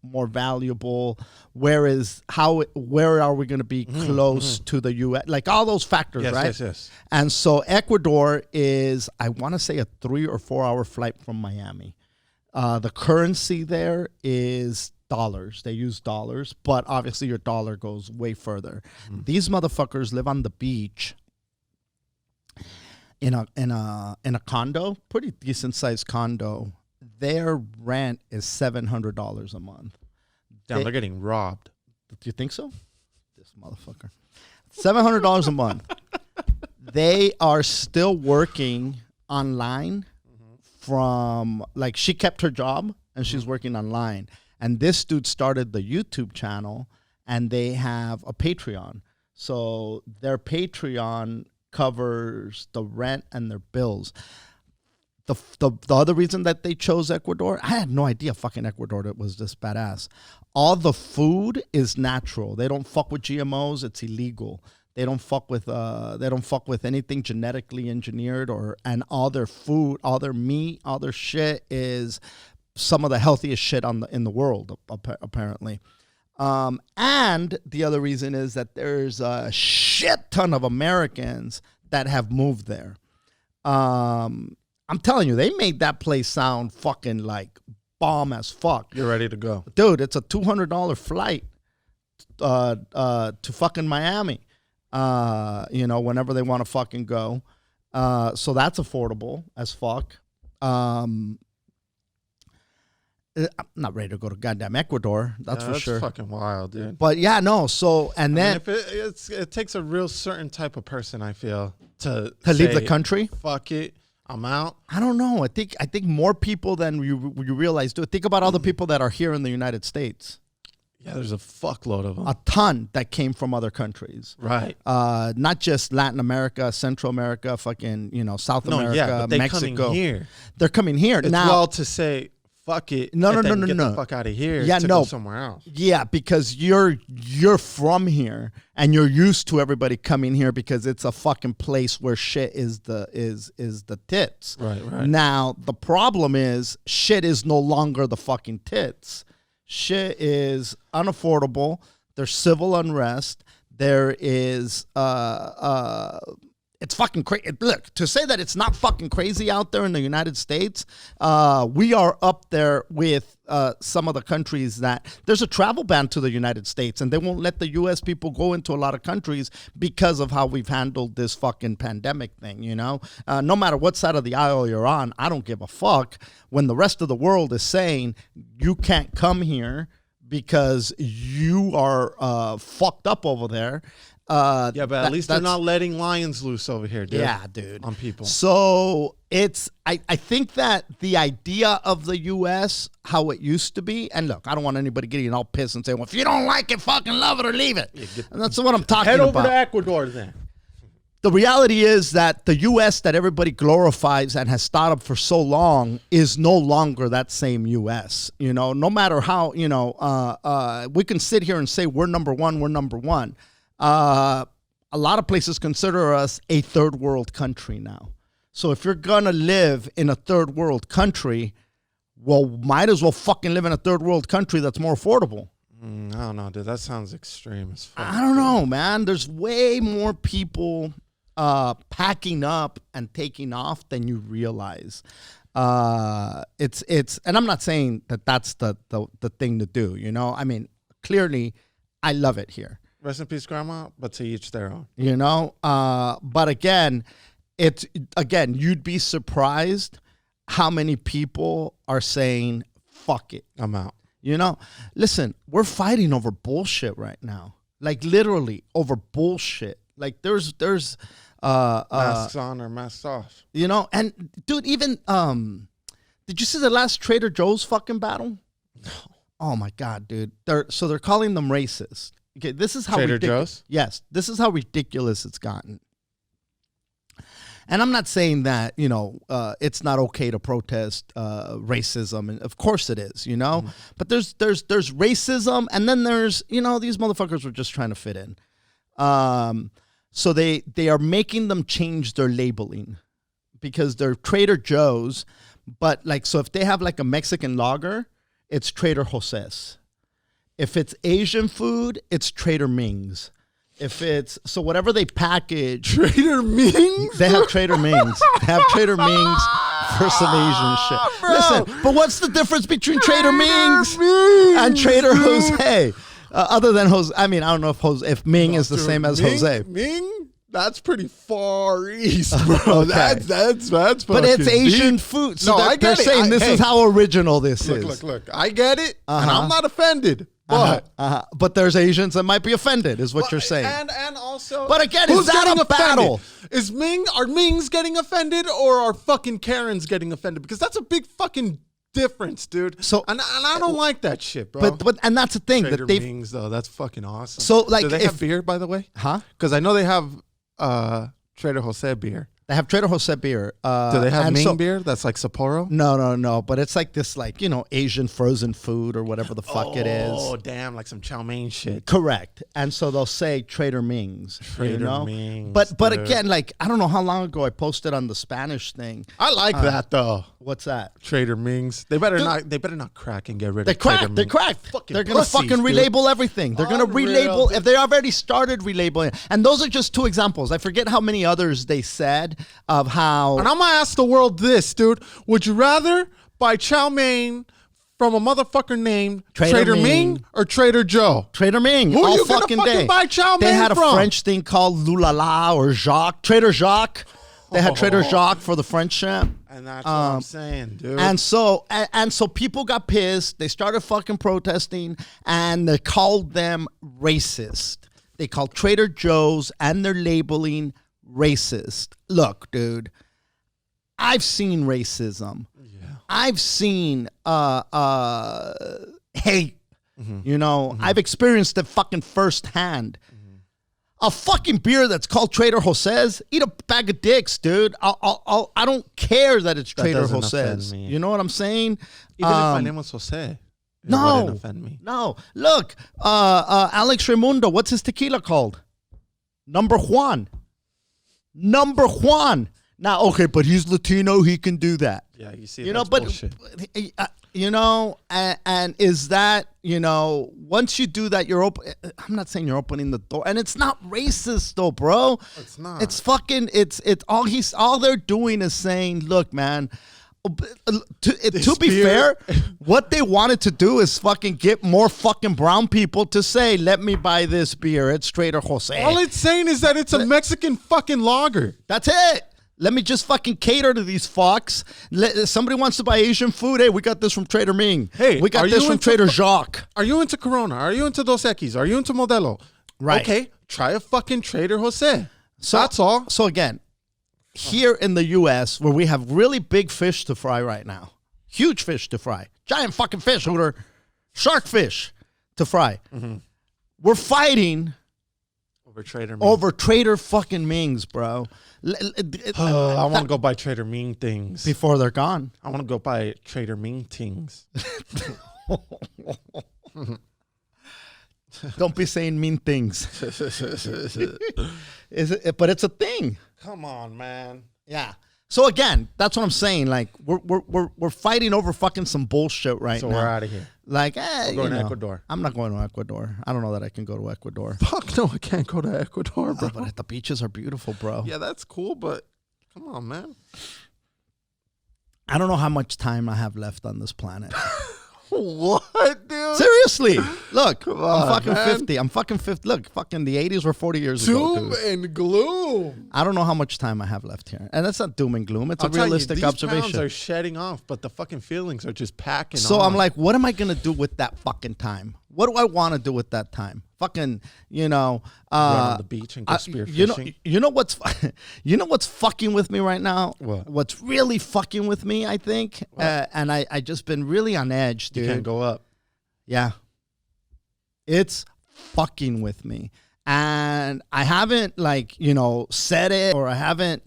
more valuable? Where are we going to be close to the U.S.? Like all those factors, right? Yes. And so Ecuador is, I want to say, a 3 or 4 hour flight from Miami. The currency there is dollars. They use dollars, but obviously your dollar goes way further. These motherfuckers live on the beach in a condo, pretty decent sized condo. Their rent is $700 a month. Damn, they're getting robbed. Do you think so? This motherfucker. $700 a month. They are still working online from, like, she kept her job and she's working online. And this dude started the YouTube channel, and they have a Patreon. So their Patreon covers the rent and their bills. The other reason that they chose Ecuador, I had no idea fucking Ecuador was this badass. All the food is natural. They don't fuck with GMOs. It's illegal. They don't fuck with anything genetically engineered, and all their food, all their meat, all their shit is some of the healthiest shit in the world, apparently. And the other reason is that there's a shit ton of Americans that have moved there. I'm telling you, they made that place sound fucking like bomb as fuck. You're ready to go. Dude, it's a $200 flight to fucking Miami, whenever they want to fucking go. So that's affordable as fuck. I'm not ready to go to goddamn Ecuador. That's for sure. That's fucking wild, dude. But yeah, no. So and then it takes a real certain type of person, I feel, to leave the country. Fuck it, I'm out. I don't know. I think more people than you realize do. Think about all the people that are here in the United States. Yeah, there's a fuckload of them. A ton that came from other countries. Right. Not just Latin America, Central America, fucking, South America, but Mexico. Coming here. They're coming here. It's now, well to say, fuck it. No. Get the fuck out of here. Go somewhere else. Yeah, because you're from here and you're used to everybody coming here because it's a fucking place where shit is the tits. Right. Now, the problem is shit is no longer the fucking tits. Shit is unaffordable. There's civil unrest. There is it's fucking crazy. Look, to say that it's not fucking crazy out there in the United States, we are up there with some of the countries that there's a travel ban to the United States, and they won't let the U.S. people go into a lot of countries because of how we've handled this fucking pandemic thing, No matter what side of the aisle you're on, I don't give a fuck when the rest of the world is saying you can't come here because you are fucked up over there. But at least they're not letting lions loose over here, dude. Yeah, dude. On people. So I think that the idea of the U.S., how it used to be, and look, I don't want anybody getting all pissed and saying, well, if you don't like it, fucking love it or leave it. And that's what I'm talking about. Head over to Ecuador then. The reality is that the U.S. that everybody glorifies and has thought of for so long is no longer that same U.S. You know, no matter how, we can sit here and say we're number one, we're number one. A lot of places consider us a third world country now. So if you're going to live in a third world country, well, might as well fucking live in a third world country that's more affordable. I don't know, dude. That sounds extreme as fuck. I don't know, man. There's way more people packing up and taking off than you realize. It's and I'm not saying that that's the thing to do, you know? I mean, clearly, I love it here. Rest in peace, Grandma, but to each their own. You know? But again, you'd be surprised how many people are saying, fuck it. I'm out. You know? Listen, we're fighting over bullshit right now. Like, literally, over bullshit. Like, there's masks on or masks off. You know? And, dude, even, did you see the last Trader Joe's fucking battle? No. Oh, my God, dude. They're calling them racist. Okay, this is how Trader Joe's? Yes, this is how ridiculous it's gotten. And I'm not saying that, it's not okay to protest racism, and of course it is, you know. But there's racism, and then there's, these motherfuckers were just trying to fit in. So they are making them change their labeling because they're Trader Joe's, but so if they have like a Mexican lager, it's Trader Jose's. If it's Asian food, it's Trader Ming's. If it's, so whatever they package. Trader Ming's? They have Trader Ming's. They have Trader Ming's for some Asian shit. Bro. Listen, but what's the difference between Trader Ming's and Trader Jose? Other than Jose, I mean, I don't know if Ming is the same as Jose. Ming? That's pretty far east, bro. Okay. That's but it's Asian deep. food. So No, they're saying this is how original this is. Look. I get it, and I'm not offended. But but there's Asians that might be offended, is what you're saying. And also, but again, who's is that getting a battle? Are Mings getting offended, or are fucking Karens getting offended? Because that's a big fucking difference, dude. So and I don't like that shit, bro. But and that's the thing Trader that they Mings though, that's fucking awesome. So do they have beer, by the way? Huh? Because I know they have Trader Jose beer. They have Trader Jose beer. Do they have Ming beer? That's like Sapporo? No. But it's like this, Asian frozen food or whatever the fuck it is. Oh, damn, like some chow mein shit. Correct. And so they'll say Trader Ming's. Trader Ming's. But again, I don't know how long ago I posted on the Spanish thing. I like that though. What's that? Trader Ming's. They better not crack and get rid of Trader Ming's. They're cracked. They're gonna fucking relabel everything. They're gonna relabel if they already started relabeling. And those are just two examples. I forget how many others they said of how. And I'm gonna ask the world this, dude. Would you rather buy chow mein from a motherfucker named Trader Ming or Trader Joe? Trader Ming. Who all you fucking gonna fucking day. buy chow mein They had from? a French thing called Lulala or Jacques. Trader Jacques. They had Trader Jacques for the French shit. And that's what I'm saying, dude. And so people got pissed. They started fucking protesting, and they called them racist. They called Trader Joe's and their labeling racist. Look, dude, I've seen racism. Yeah. I've seen hate. I've experienced it fucking firsthand. A fucking beer that's called Trader Jose's, eat a bag of dicks, dude. I don't care that it's Trader Jose's. You know what I'm saying? Even if my name was Jose, it wouldn't offend me. No. Look, Alex Raimundo, what's his tequila called? Number Juan. Now, okay, but he's Latino. He can do that. Yeah, you see, that's bullshit. And is that, once you do that, you're open. I'm not saying you're opening the door, and it's not racist though, bro. It's not. It's fucking. It's all they're doing is saying, look, man. To be fair, what they wanted to do is fucking get more fucking brown people to say, let me buy this beer. It's Trader Jose. All it's saying is that it's a Mexican fucking lager. That's it. Let me just fucking cater to these fucks. Somebody wants to buy Asian food. Hey, we got this from Trader Ming. Hey, we got this from Trader Jacques. Are you into Corona? Are you into Dos Equis? Are you into Modelo? Right. Okay, try a fucking Trader Jose. So, that's all. So again, here in the U.S., where we have really big fish to fry right now, huge fish to fry, giant fucking fish, Hooter, shark fish to fry. Mm-hmm. We're fighting over Trader fucking Ming's, bro. I want to go buy Trader Ming things before they're gone. I want to go buy Trader Ming things. Don't be saying mean things. But it's a thing. Come on, man. Yeah. So again, that's what I'm saying. Like we're fighting over fucking some bullshit right now. So we're out of here. Like, we're going to Ecuador. I'm not going to Ecuador. I don't know that I can go to Ecuador. Fuck no, I can't go to Ecuador, bro. But the beaches are beautiful, bro. Yeah, that's cool, but come on, man. I don't know how much time I have left on this planet. What, dude? Seriously. Look, come on, I'm fucking man. 50. I'm fucking 50. Look, fucking the 80s were 40 years ago, dude. Doom and gloom. I don't know how much time I have left here. And that's not doom and gloom. It's a realistic these observation. Pounds are shedding off, but the fucking feelings are just packing So on. I'm like, what am I going to do with that fucking time? What do I want to do with that time? Fucking, run on the beach and go spearfishing. You know what's fucking with me right now? What? What's really fucking with me, I think? And I just been really on edge, dude. You can't go up. Yeah. It's fucking with me. And I haven't said it, or I haven't,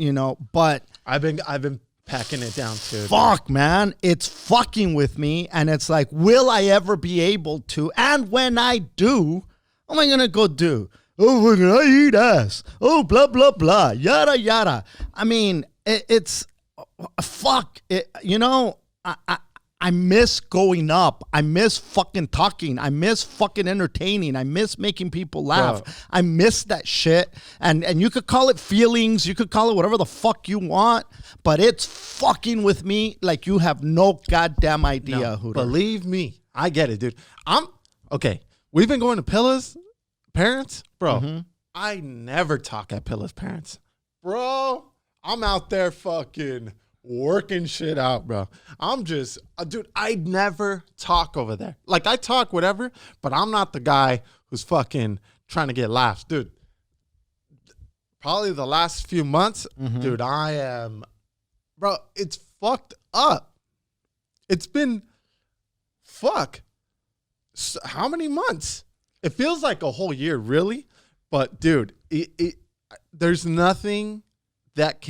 but I've been packing it down too. Fuck, man. It's fucking with me. And it's like, will I ever be able to? And when I do, what am I going to go do? Oh, we're going to eat ass. Oh, blah, blah, blah. Yada, yada. I mean, it's fuck. I miss going up. I miss fucking talking. I miss fucking entertaining. I miss making people laugh. Bro. I miss that shit. And you could call it feelings. You could call it whatever the fuck you want. But it's fucking with me like you have no goddamn idea, Hooter. Believe me. I get it, dude. Okay. We've been going to Pilla's parents. Bro, mm-hmm. I never talk at Pilla's parents. Bro, I'm out there fucking working shit out, bro. I'm just, dude, I never talk over there. Like, I talk whatever, but I'm not the guy who's fucking trying to get laughs. Dude, probably the last few months, mm-hmm. dude, I am, bro, it's fucked up. It's been, how many months? It feels like a whole year, really. But, dude, there's nothing that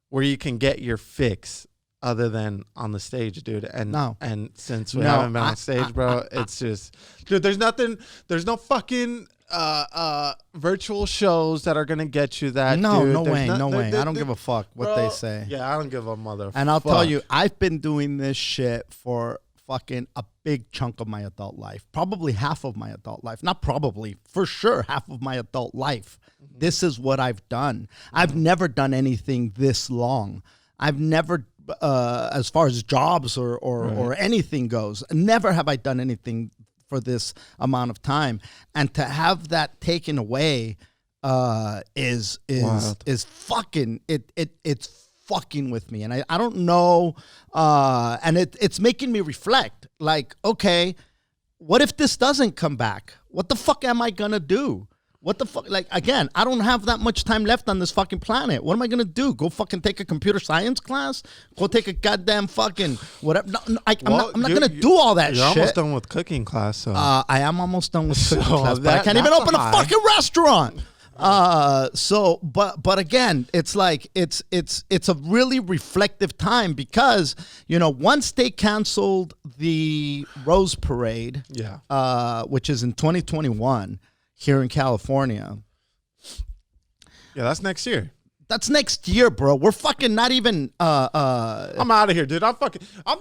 where you can get your fix other than on the stage, dude. And and since we haven't been on stage, bro, it's just, dude, there's no fucking virtual shows that are gonna get you that. No, dude. no way. I don't give a fuck what they say. Yeah, I don't give a mother. And I'll tell you, I've been doing this shit for fucking a big chunk of my adult life. Probably half of my adult life. Not probably, for sure, half of my adult life. Mm-hmm. This is what I've done. Mm-hmm. I've never done anything this long. I've never, as far as jobs or anything goes, never have I done anything for this amount of time. And to have that taken away is fucking, it's fucking with me. And I don't know, and it's making me reflect. Like, okay, what if this doesn't come back? What the fuck am I gonna do? What the fuck? Like, again, I don't have that much time left on this fucking planet. What am I going to do? Go fucking take a computer science class? Go take a goddamn fucking whatever? No, I'm not going to do all that shit. You're almost done with cooking class. So. I am almost done with cooking class, but I can't even open a fucking restaurant. But again, it's like, it's a really reflective time because, once they canceled the Rose Parade, which is in 2021, here in California. Yeah, that's next year. That's next year, bro. We're fucking not even I'm out of here, dude. I'm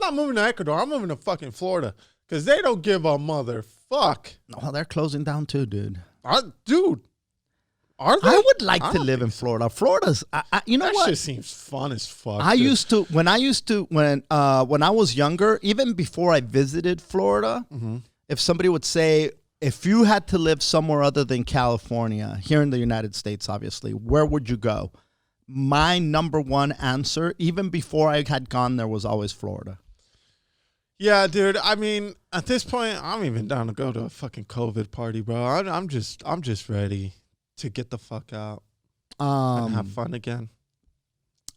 not moving to Ecuador. I'm moving to fucking Florida. Because they don't give a mother fuck. Oh, they're closing down too, dude. Dude. Are they? I would like to live in Florida. Florida's you know that what? That shit seems fun as fuck. When I was younger, even before I visited Florida, mm-hmm. if somebody would say, if you had to live somewhere other than California, here in the United States, obviously, where would you go? my number one answer, even before I had gone there, was always Florida. Yeah, dude. I mean, at this point, I'm even down to go to a fucking COVID party, bro. I'm just ready to get the fuck out and have fun again.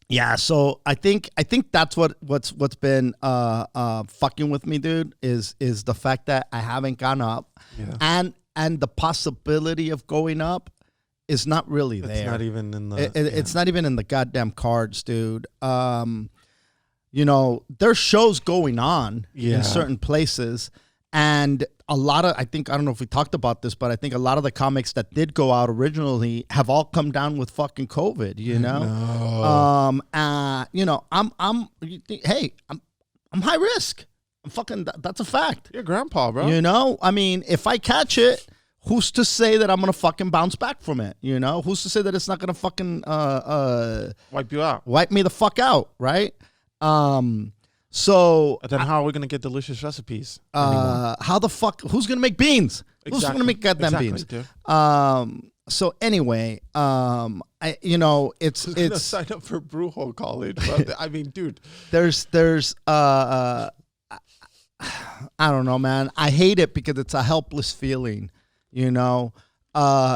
Yeah, so I think that's what's been fucking with me, dude, is the fact that I haven't gone up, and the possibility of going up is not really there. It's not even in the. It's not even in the goddamn cards, dude. You know, there's shows going on in certain places, and a lot of, I don't know if we talked about this, but I think a lot of the comics that did go out originally have all come down with fucking COVID, you know? You know, I'm high risk. I'm fucking, that's a fact. Your grandpa, bro. You know, I mean, if I catch it, who's to say that I'm going to fucking bounce back from it? You know, who's to say that it's not going to fucking, wipe you out, wipe me the fuck out. Right. So then how are we gonna get delicious recipes? How the fuck? Who's gonna make beans? Exactly. Who's gonna make goddamn beans? Dude. So anyway, it's gonna sign up for Brewhole College. But I mean, dude, there's I don't know, man. I hate it because it's a helpless feeling. You know,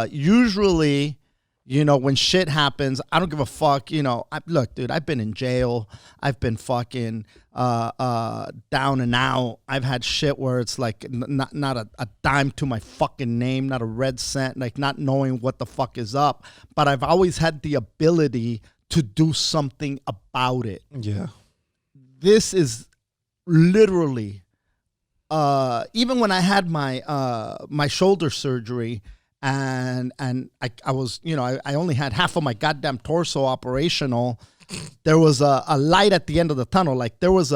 usually, you know, when shit happens, I don't give a fuck. You know, look, dude, I've been in jail. I've been fucking down and out. I've had shit where it's like not a dime to my fucking name, not a red cent, like not knowing what the fuck is up. But I've always had the ability to do something about it. Yeah. This is literally, even when I had my shoulder surgery, and I was, you know, I only had half of my goddamn torso operational. There was a light at the end of the tunnel. Like there was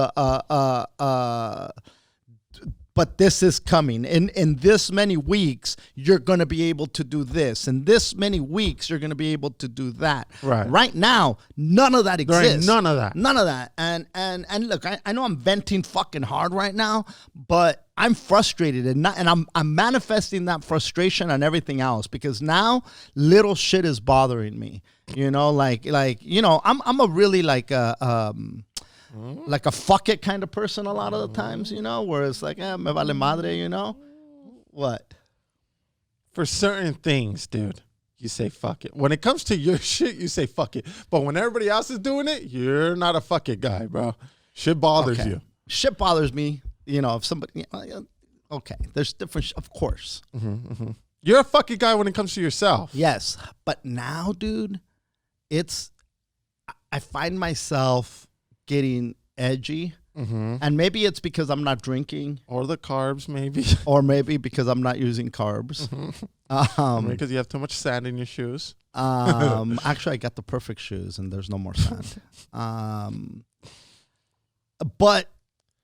but this is coming. In this many weeks, you're going to be able to do this. In this many weeks, you're going to be able to do that. Right. Right now, none of that exists. There ain't none of that. None of that. And look, I know I'm venting fucking hard right now, but I'm frustrated and I'm manifesting that frustration on everything else because now little shit is bothering me. You know, like you know, I'm a really like a fuck it kind of person a lot of the times, you know, where it's like, me vale madre, you know? What? For certain things, dude, you say fuck it. When it comes to your shit, you say fuck it. But when everybody else is doing it, you're not a fuck it guy, bro. Shit bothers you. Shit bothers me. You know, if somebody, okay, there's different, of course. You're a fuck it guy when it comes to yourself. Yes. But now, dude, I find myself getting edgy, and maybe it's because I'm not drinking, or the carbs, maybe, or maybe because I'm not using carbs, because you have too much sand in your shoes. Actually, I got the perfect shoes, and there's no more sand. But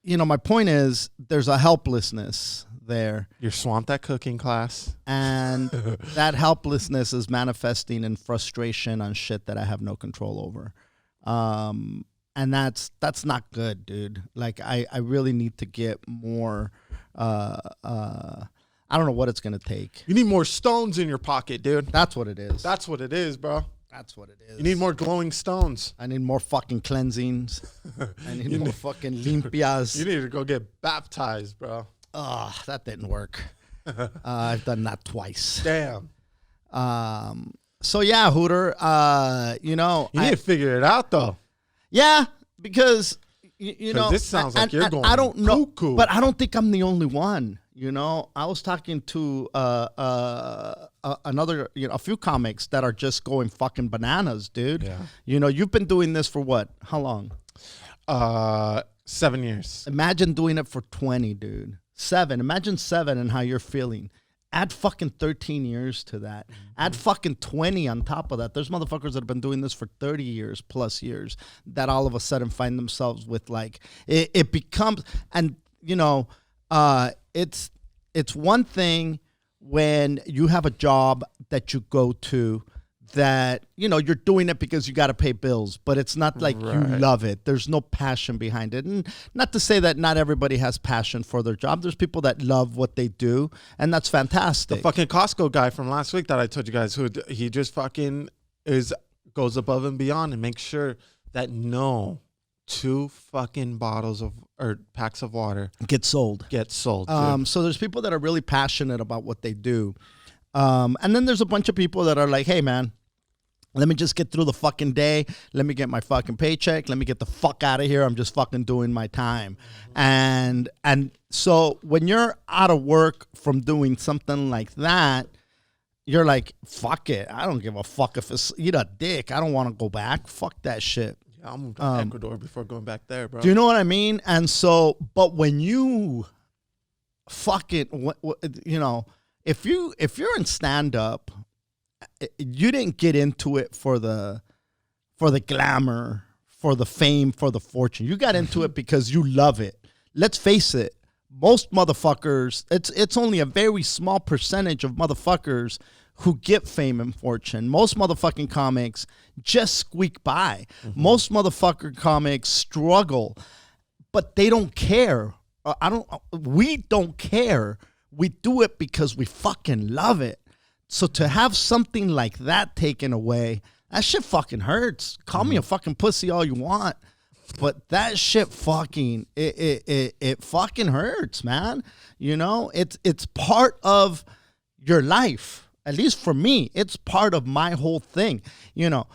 you know, my point is, there's a helplessness there. You're swamped at cooking class, and that helplessness is manifesting in frustration on shit that I have no control over. And that's not good, dude. Like I really need to get more. I don't know what it's gonna take. You need more stones in your pocket, dude. That's what it is. That's what it is, bro. That's what it is. You need more glowing stones. I need more fucking cleansings. I need more fucking limpias. You need to go get baptized, bro. Oh, that didn't work. I've done that twice. Damn. So yeah, Hooter. You know, you need to figure it out though. Yeah, because you know, this sounds like you're going. I don't know, cuckoo. But I don't think I'm the only one. You know, I was talking to another, you know, a few comics that are just going fucking bananas, dude. Yeah. You know, you've been doing this for what? How long? 7 years. Imagine doing it for 20, dude. 7. Imagine 7 and how you're feeling. Add fucking 13 years to that. Add fucking 20 on top of that. There's motherfuckers that have been doing this for 30 years plus years that all of a sudden find themselves with like, it becomes, and you know, it's one thing when you have a job that you go to that, you know, you're doing it because you got to pay bills, but it's not like you love it. There's no passion behind it. And not to say that not everybody has passion for their job. There's people that love what they do, and that's fantastic. The fucking Costco guy from last week that I told you guys, who he just fucking is goes above and beyond and makes sure that no 2 fucking bottles of or packs of water get sold. Dude. So there's people that are really passionate about what they do. And then there's a bunch of people that are like, hey, man, let me just get through the fucking day. Let me get my fucking paycheck. Let me get the fuck out of here. I'm just fucking doing my time. And so when you're out of work from doing something like that, you're like, fuck it. I don't give a fuck if it's eat a dick. I don't want to go back. Fuck that shit. Yeah, I'll move to Ecuador before going back there, bro. Do you know what I mean? And so, but when you fucking, you know, if you're in stand up, you didn't get into it for the glamour, for the fame, for the fortune. You got into it because you love it. Let's face it. Most motherfuckers, it's only a very small percentage of motherfuckers who get fame and fortune. Most motherfucking comics just squeak by. Most motherfucker comics struggle, but they don't care. We don't care. We do it because we fucking love it. So to have something like that taken away, that shit fucking hurts. Call me a fucking pussy all you want, but that shit fucking it fucking hurts, man. You know, it's part of your life. At least for me, it's part of my whole thing. You know,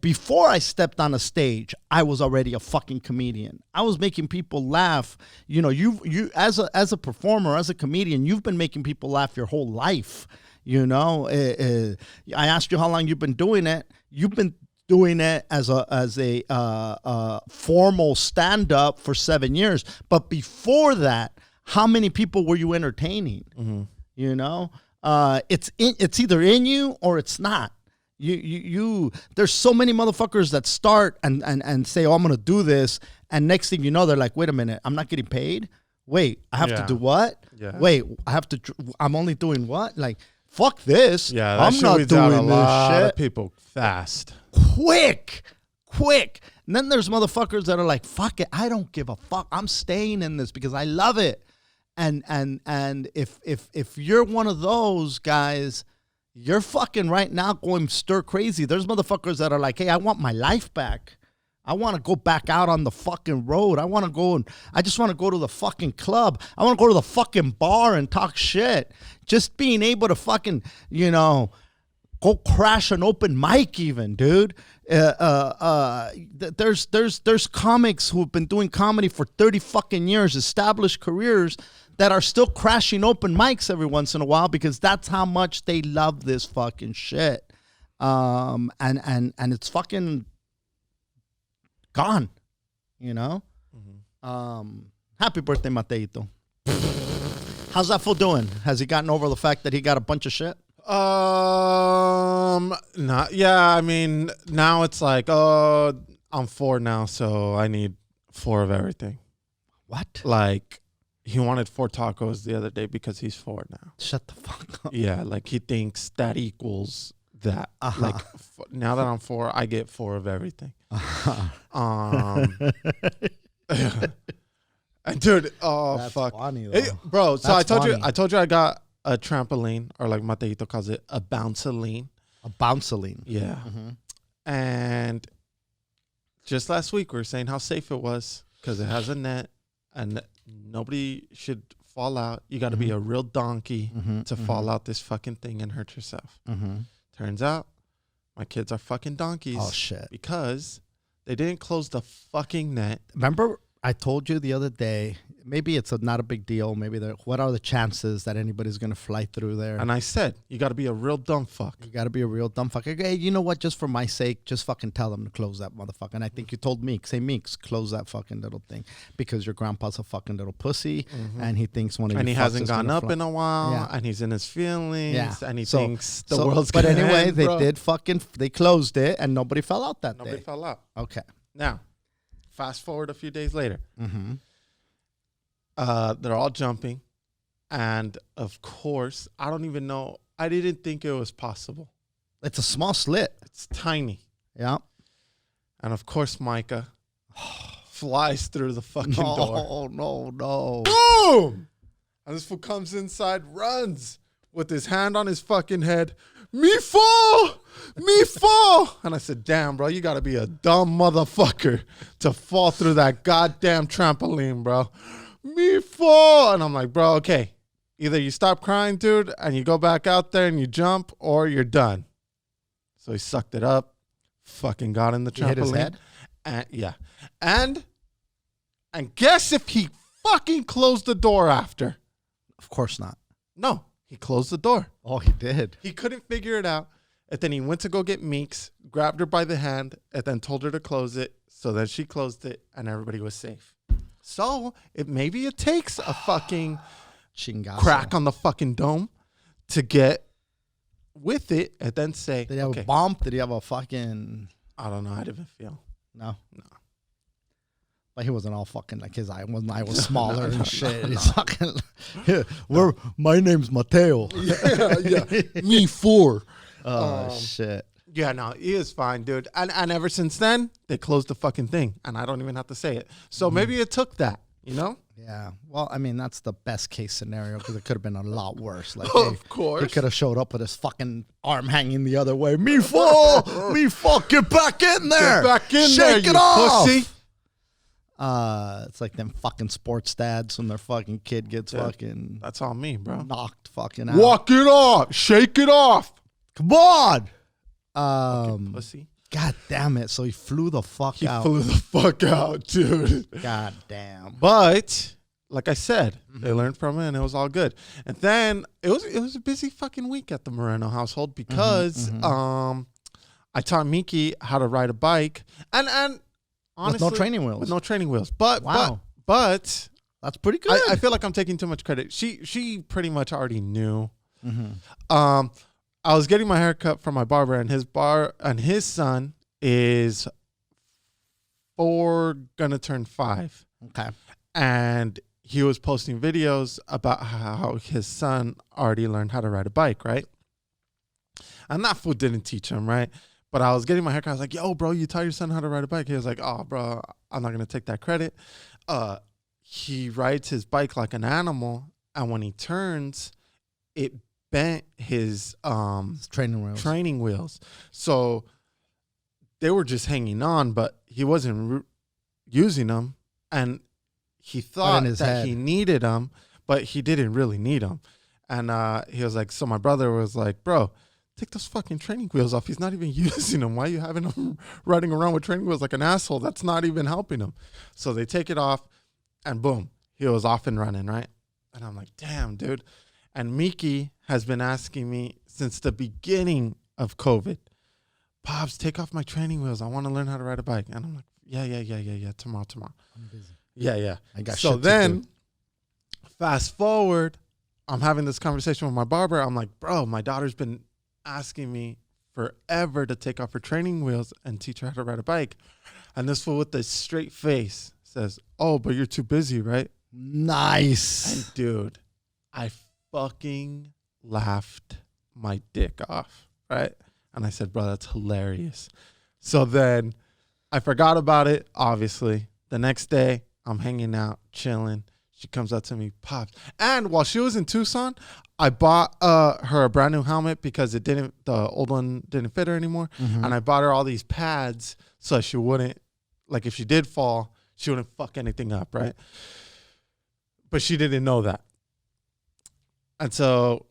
before I stepped on a stage, I was already a fucking comedian. I was making people laugh. You know, you as a performer, as a comedian, you've been making people laugh your whole life. You know, I asked you how long you've been doing it. You've been doing it as a formal stand-up for 7 years. But before that, how many people were you entertaining? You know, it's either in you or it's not. You there's so many motherfuckers that start and say, oh, I'm gonna do this, and next thing you know, they're like, wait a minute, I'm not getting paid. Wait, I have to do what? Yeah. Wait, I'm only doing what? Like, fuck this. Yeah, that I'm shit not weeds out doing a this lot shit. of people fast. Quick. And then there's motherfuckers that are like, fuck it, I don't give a fuck. I'm staying in this because I love it. And if you're one of those guys, you're fucking right now going stir crazy. There's motherfuckers that are like, hey, I want my life back. I want to go back out on the fucking road. I just want to go to the fucking club. I want to go to the fucking bar and talk shit. Just being able to fucking, you know, go crash an open mic even, dude. There's comics who have been doing comedy for 30 fucking years, established careers, that are still crashing open mics every once in a while because that's how much they love this fucking shit. And it's fucking gone, you know? Happy birthday, Mateito. How's that fool doing? Has he gotten over the fact that he got a bunch of shit? Not, yeah, I mean, now it's like, oh, I'm 4 now, so I need 4 of everything. What? Like, he wanted 4 tacos the other day because he's 4 now. Shut the fuck up. Yeah, like he thinks that equals that. Like now that I'm 4, I get 4 of everything. And dude, That's fuck, funny, though. Hey, bro. So That's I told you I got a trampoline, or like Mateito calls it, a bounceline. A bounceline. Yeah. And just last week we were saying how safe it was because it has a net and nobody should fall out. You got to be a real donkey to fall out this fucking thing and hurt yourself. Turns out my kids are fucking donkeys. Oh, shit. Because they didn't close the fucking net. Remember I told you the other day, maybe it's not a big deal. Maybe what are the chances that anybody's going to fly through there? And I said, you got to be a real dumb fuck. You got to be a real dumb fucker. Hey, you know what? Just for my sake, just fucking tell them to close that motherfucker. And I think you told Meeks, hey, Meeks, close that fucking little thing. Because your grandpa's a fucking little pussy. And he thinks one of you And he fucks hasn't is gone gonna up fly. in a while. Yeah. And he's in his feelings. Yeah. And he thinks the so, world's But going to anyway, end, they bro. did fucking, they closed it and nobody fell out that Nobody day. fell out. Okay. Now, fast forward a few days later. They're all jumping. And of course, I don't even know. I didn't think it was possible. It's a small slit. It's tiny. Yeah. And of course, Micah flies through the fucking door. No. Boom! And this fool comes inside, runs with his hand on his fucking head. me fall. And I said, damn, bro, you got to be a dumb motherfucker to fall through that goddamn trampoline, bro. Me fall. And I'm like, bro, okay. Either you stop crying, dude, and you go back out there and you jump, or you're done. So he sucked it up, fucking got in the trampoline. He hit his head? And, yeah. And guess if he fucking closed the door after. Of course not. No, he closed the door. Oh, he did. He couldn't figure it out. And then he went to go get Meeks, grabbed her by the hand, and then told her to close it. So then she closed it, and everybody was safe. So maybe it takes a fucking Chingazo. crack on the fucking dome to get with it and then say, Did he have a bump? Did he have a fucking... I don't know. I didn't feel. No? No. But he wasn't all fucking like his eye was smaller and shit. He's fucking... my name's Mateo. Yeah. Me four. Oh, shit. Yeah, no, he is fine, dude. And ever since then, they closed the fucking thing. And I don't even have to say it. So maybe it took that, you know? Yeah. Well, I mean, that's the best case scenario because it could have been a lot worse. Like, Of course. He could have showed up with his fucking arm hanging the other way. Me fall! Me fuck! Get back in there! Get back in Shake there, it you off! pussy! It's like them fucking sports dads when their fucking kid gets fucking That's all me, bro. knocked fucking out. Walk it off. Shake it off. Come on! Pussy. God damn it. So he flew the fuck out. He flew the fuck out, dude. God damn. But like I said, they learned from it and it was all good. And then it was a busy fucking week at the Moreno household because I taught Miki how to ride a bike and honestly with no training wheels. With no training wheels. But wow. but that's pretty good. I feel like I'm taking too much credit. She pretty much already knew. I was getting my hair cut from my barber, and his son is 4, gonna turn 5. Okay. And he was posting videos about how his son already learned how to ride a bike, right? And that fool didn't teach him, right? But I was getting my hair cut. I was like, yo, bro, you taught your son how to ride a bike? He was like, oh, bro, I'm not gonna take that credit. He rides his bike like an animal, and when he turns, it bent his training wheels. So they were just hanging on, but he wasn't using them, and he thought that he needed them, but he didn't really need them. And he was like, so my brother was like, bro, take those fucking training wheels off. He's not even using them. Why are you having him riding around with training wheels like an asshole? That's not even helping him. So they take it off, and boom, he was off and running, right? And I'm like, damn, dude. And Miki has been asking me since the beginning of COVID, Pops, take off my training wheels. I want to learn how to ride a bike. And I'm like, yeah. Tomorrow. I'm busy. Yeah. I got so shit then, to do. fast forward, I'm having this conversation with my barber. I'm like, bro, my daughter's been asking me forever to take off her training wheels and teach her how to ride a bike. And this fool with a straight face says, oh, but you're too busy, right? Nice. And dude, I fucking laughed my dick off, right? And I said, bro, that's hilarious. So then I forgot about it, obviously. The next day, I'm hanging out, chilling. She comes up to me, Pops. And while she was in Tucson, I bought her a brand new helmet because the old one didn't fit her anymore. And I bought her all these pads so she wouldn't, like if she did fall, she wouldn't fuck anything up, right? But she didn't know that. And so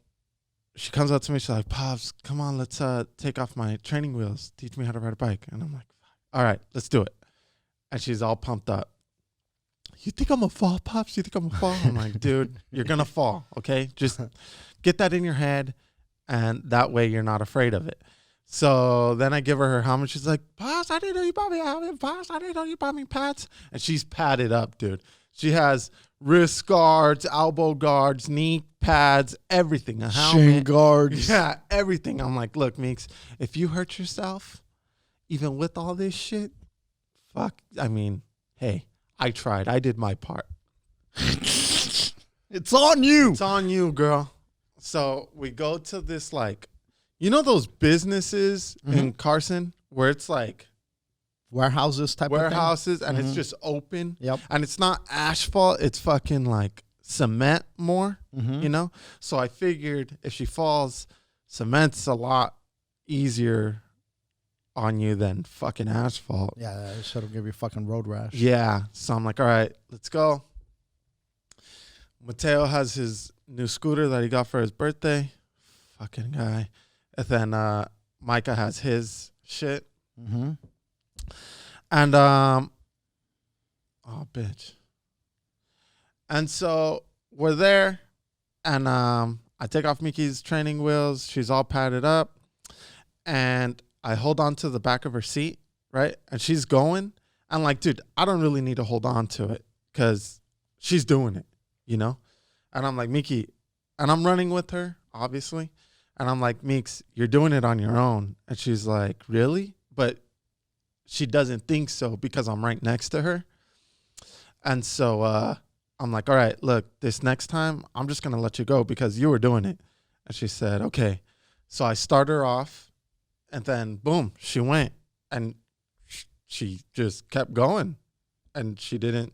she comes up to me. She's like, Pops, come on, let's take off my training wheels. Teach me how to ride a bike. And I'm like, all right, let's do it. And she's all pumped up. You think I'm going to fall, Pops? You think I'm going to fall? I'm like, dude, you're going to fall, okay? Just get that in your head, and that way you're not afraid of it. So then I give her helmet. She's like, Pops, I didn't know you bought me a helmet. Pops, I didn't know you bought me pads. And she's padded up, dude. She has wrist guards, elbow guards, knee pads, everything. A helmet. Shin guards. Yeah, everything. I'm like, look, Meeks, if you hurt yourself, even with all this shit, fuck. I mean, hey, I tried. I did my part. It's on you. It's on you, girl. So we go to this, like, you know those businesses in Carson where it's like warehouses type of warehouses and it's just open. Yep. And it's not asphalt. It's fucking like cement more, you know? So I figured if she falls, cement's a lot easier on you than fucking asphalt. Yeah, it should have give you fucking road rash. Yeah. So I'm like, all right, let's go. Mateo has his new scooter that he got for his birthday. Fucking guy. And then Micah has his shit. Mm-hmm. And oh bitch. And so we're there, and I take off Miki's training wheels. She's all padded up, and I hold on to the back of her seat, right? And she's going. I'm like, dude, I don't really need to hold on to it because she's doing it, you know? And I'm like, Miki, and I'm running with her, obviously. And I'm like, Meeks, you're doing it on your own. And she's like, really? But she doesn't think so because I'm right next to her. And so I'm like, all right, look, this next time, I'm just going to let you go because you were doing it. And she said, okay. So I start her off. And then, boom, she went. And she just kept going. And she didn't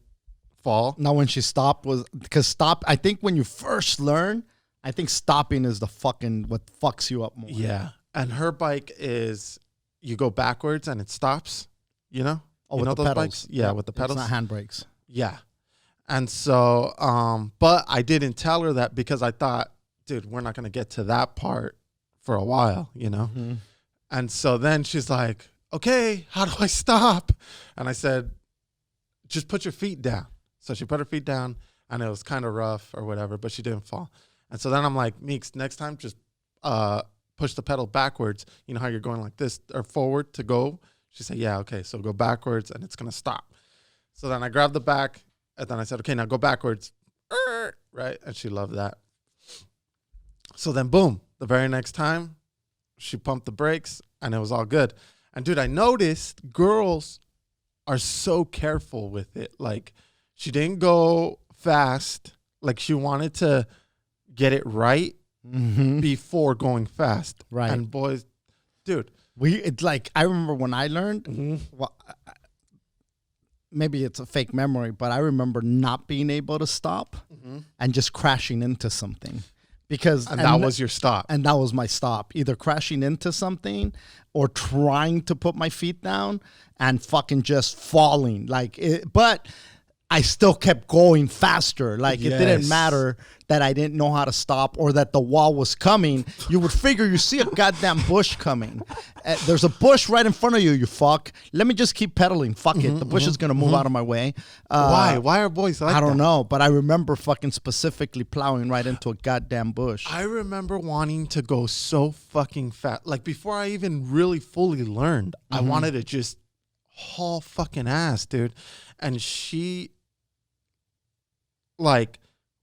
fall. Now, when she stopped I think when you first learn, I think stopping is what fucks you up more. Yeah. And her bike is, you go backwards and it stops, you know? Oh, you with know the those pedals. bikes? Yeah, with the pedals. It's not handbrakes. Yeah. And so, but I didn't tell her that because I thought, dude, we're not going to get to that part for a while, you know? Mm-hmm. And so then she's like, okay, how do I stop? And I said, just put your feet down. So she put her feet down, and it was kind of rough or whatever, but she didn't fall. And so then I'm like, Meeks, next time just push the pedal backwards. You know how you're going like this or forward to go? She said, yeah, okay. So go backwards, and it's going to stop. So then I grabbed the back, and then I said, okay, now go backwards. Right? And she loved that. So then, boom, the very next time, she pumped the brakes, and it was all good. And, dude, I noticed girls are so careful with it. Like, she didn't go fast. Like, she wanted to get it right before going fast. Right. And boys, dude. It's like, I remember when I learned, well, maybe it's a fake memory, but I remember not being able to stop and just crashing into something. And that was your stop. And that was my stop. Either crashing into something or trying to put my feet down and fucking just falling. But I still kept going faster. It didn't matter that I didn't know how to stop or that the wall was coming. You would figure you see a goddamn bush coming. There's a bush right in front of you, you fuck. Let me just keep pedaling. Fuck it. The bush is going to move out of my way. Why? Why are boys like that? I don't know, but I remember fucking specifically plowing right into a goddamn bush. I remember wanting to go so fucking fast. Like, before I even really fully learned, I wanted to just haul fucking ass, dude. And she,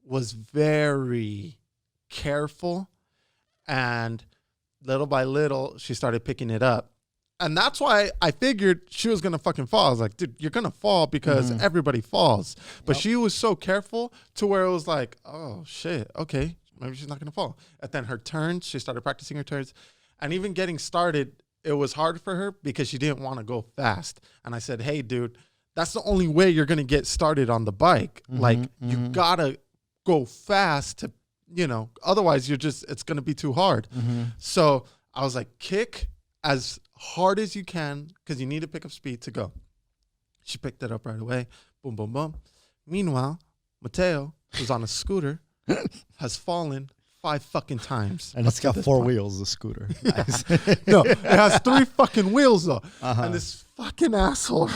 was very careful, and little by little she started picking it up. And that's why I figured she was gonna fucking fall. I was like, dude, you're gonna fall because everybody falls. But she was so careful to where it was like, oh shit, okay, maybe she's not gonna fall. And then her turns, she started practicing her turns, and even getting started, it was hard for her because she didn't want to go fast. And I said, hey, dude, that's the only way you're gonna get started on the bike. You gotta go fast to, otherwise it's going to be too hard. So I was like, kick as hard as you can because you need to pick up speed to go. She picked it up right away. Boom, boom, boom. Meanwhile, Mateo, who's on a scooter, has fallen 5 fucking times. And it's got 4 wheels, the scooter. Nice. No, it has 3 fucking wheels though. And this fucking asshole,